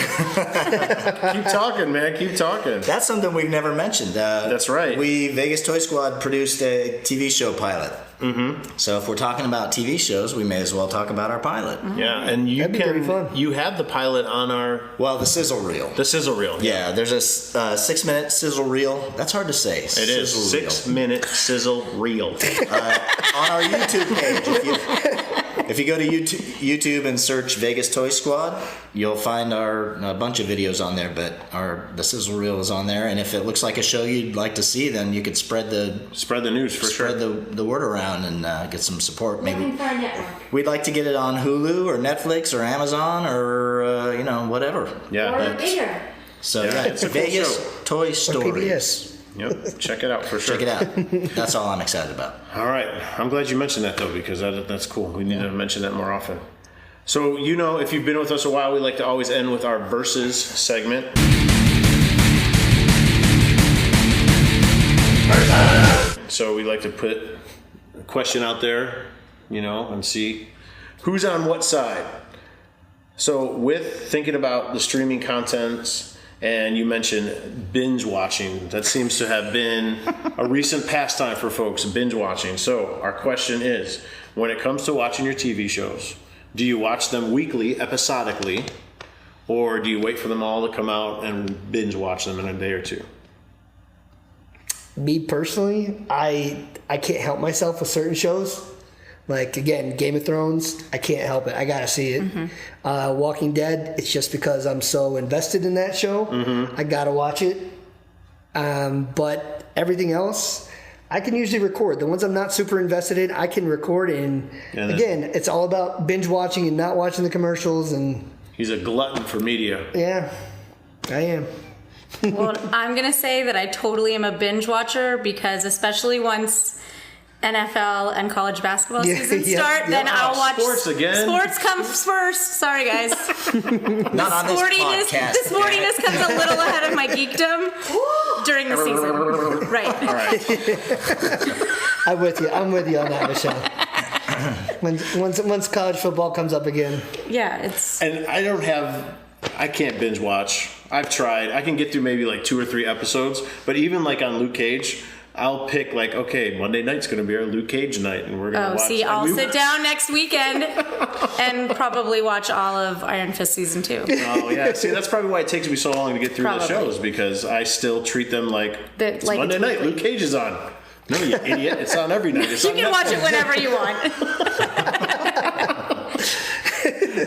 Keep talking, man. Keep talking.
That's something we've never mentioned.
That's right.
Vegas Toy Squad produced a TV show pilot. Mm-hmm. So if we're talking about TV shows, we may as well talk about our pilot.
Mm-hmm. Yeah, and
that'd be pretty fun.
You have the pilot on our
the sizzle reel.
The sizzle reel.
Yeah, there's a 6-minute sizzle reel. That's hard to say.
It is 6-minute sizzle reel.
On our YouTube page, if you go to YouTube and search Vegas Toy Squad, you'll find a bunch of videos on there. But the sizzle reel is on there, and if it looks like a show you'd like to see, then you could spread the news spread the word around and get some support. Maybe
for a network.
We'd like to get it on Hulu or Netflix or Amazon or whatever.
Yeah,
or bigger.
So it's Vegas Toy Stories.
Yep, check it out for sure.
Check it out. That's all I'm excited about.
All right, I'm glad you mentioned that though, because that's cool. We need to mention that more often. So if you've been with us a while, we like to always end with our versus segment. So we like to put a question out there, and see who's on what side. So with thinking about the streaming contents, and you mentioned binge watching, that seems to have been a recent pastime for folks, binge watching. So our question is, when it comes to watching your TV shows, do you watch them weekly, episodically, or do you wait for them all to come out and binge watch them in a day or two?
Me personally, I can't help myself with certain shows. Like, again, Game of Thrones, I can't help it. I gotta see it. Mm-hmm. Walking Dead, it's just because I'm so invested in that show. Mm-hmm. I gotta watch it. But everything else, I can usually record. The ones I'm not super invested in, I can record. And again, it's all about binge watching and not watching the commercials. And
he's a glutton for media.
Yeah, I am.
Well, I'm going to say that I totally am a binge watcher because especially once NFL and college basketball season start, then I'll watch
sports again.
Sports comes first. Sorry, guys.
Not on this podcast.
The sportiness comes a little ahead of my geekdom during the season. Right. All right.
I'm with you on that, Michelle. Once college football comes up again.
Yeah, it's...
And I can't binge watch. I've tried. I can get through maybe like 2 or 3 episodes, but even like on Luke Cage, I'll pick like, okay, Monday night's going to be our Luke Cage night, and we're going to watch.
See, I'll sit down next weekend and probably watch all of Iron Fist season 2.
Oh yeah, see, that's probably why it takes me so long to get through the shows, because I still treat them like it's Monday night. Luke Cage is on. No, you idiot! It's on every night.
You can watch it whenever you want.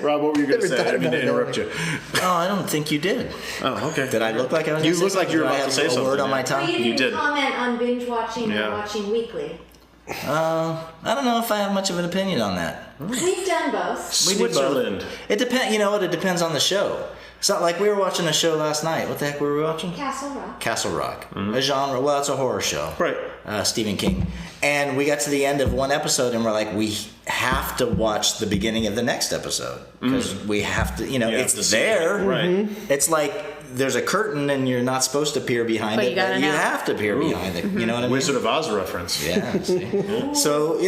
Rob, what were you going to say? I didn't mean to interrupt you.
Oh, I don't think you did.
Oh, okay.
Did I look like I was?
You look like you were about to say something.
A word on my tongue.
Well, you didn't
did.
comment on binge watching or watching weekly.
I don't know if I have much of an opinion on that.
We've done both.
We did both. It depends. You know what? It depends on the show. It's not like we were watching a show last night. What the heck were we watching?
Castle Rock.
Castle Rock. A genre. Well, it's a horror show.
Right.
Stephen King. And we got to the end of one episode and we're like, we have to watch the beginning of the next episode. Because we have to, it's there.
Right.
It's like there's a curtain and you're not supposed to peer behind it, but you have to peer behind it. You know what I mean?
Wizard of Oz reference.
Yeah. See? So,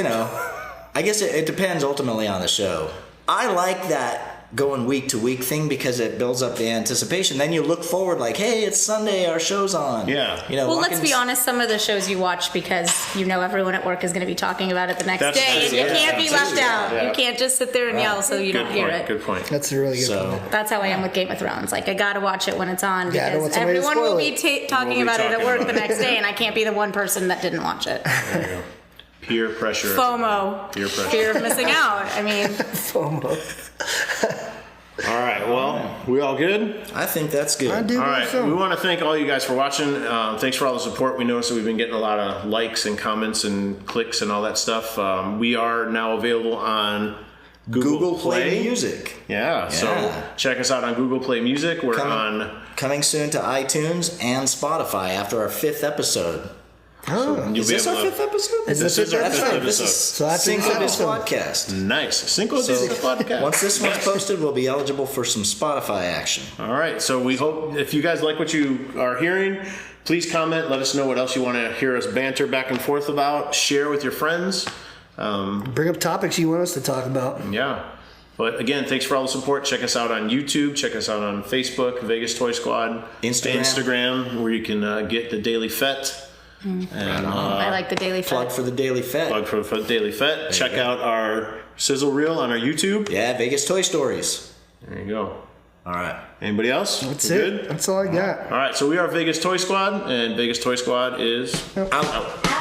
I guess it depends ultimately on the show. I like that going week to week thing because it builds up the anticipation. Then you look forward like, hey, it's Sunday, our show's on.
Yeah.
You know,
Well, let's be honest, some of the shows you watch because you know everyone at work is going to be talking about it the next day, and you can't be left out.
Yeah.
You can't just sit there and yell so you don't hear it.
Good point.
That's a really good point.
That's how I am with Game of Thrones. Like, I got to watch it when it's on
Yeah, I don't want
because
somebody to
everyone will
spoil
be
it.
talking about it at work the next day, and I can't be the one person that didn't watch it.
There you go. Peer pressure.
FOMO.
Peer pressure.
Fear of missing out. I mean,
FOMO.
All right, well, we all good?
I think that's good.
I do.
All right, we want to thank all you guys for watching. Thanks for all the support. We noticed that we've been getting a lot of likes and comments and clicks and all that stuff. We are now available on Google Play
Music.
Yeah, so check us out on Google Play Music. We're
Coming soon to iTunes and Spotify after our 5th episode.
Oh,
Is this our 5th episode?
This is our 5th episode.
This is
So that's
Cinco de
awesome.
SquadCast.
Nice. Cinco de Podcast.
Once this one's posted, we'll be eligible for some Spotify action.
All right, so we hope if you guys like what you are hearing, please comment. Let us know what else you want to hear us banter back and forth about. Share with your friends.
Bring up topics you want us to talk about.
Yeah. But again, thanks for all the support. Check us out on YouTube. Check us out on Facebook, Vegas Toy Squad. Instagram, where you can get the Daily Fete. And,
I like the Daily
Plug
Fete.
for the Daily Fete.
Plug for the Daily Fete. Check out our sizzle reel on our YouTube.
Yeah, Vegas Toy Stories.
There you go.
All right.
Anybody else?
That's
We're
it.
good?
That's all I got.
All right, so we are Vegas Toy Squad, and Vegas Toy Squad is out.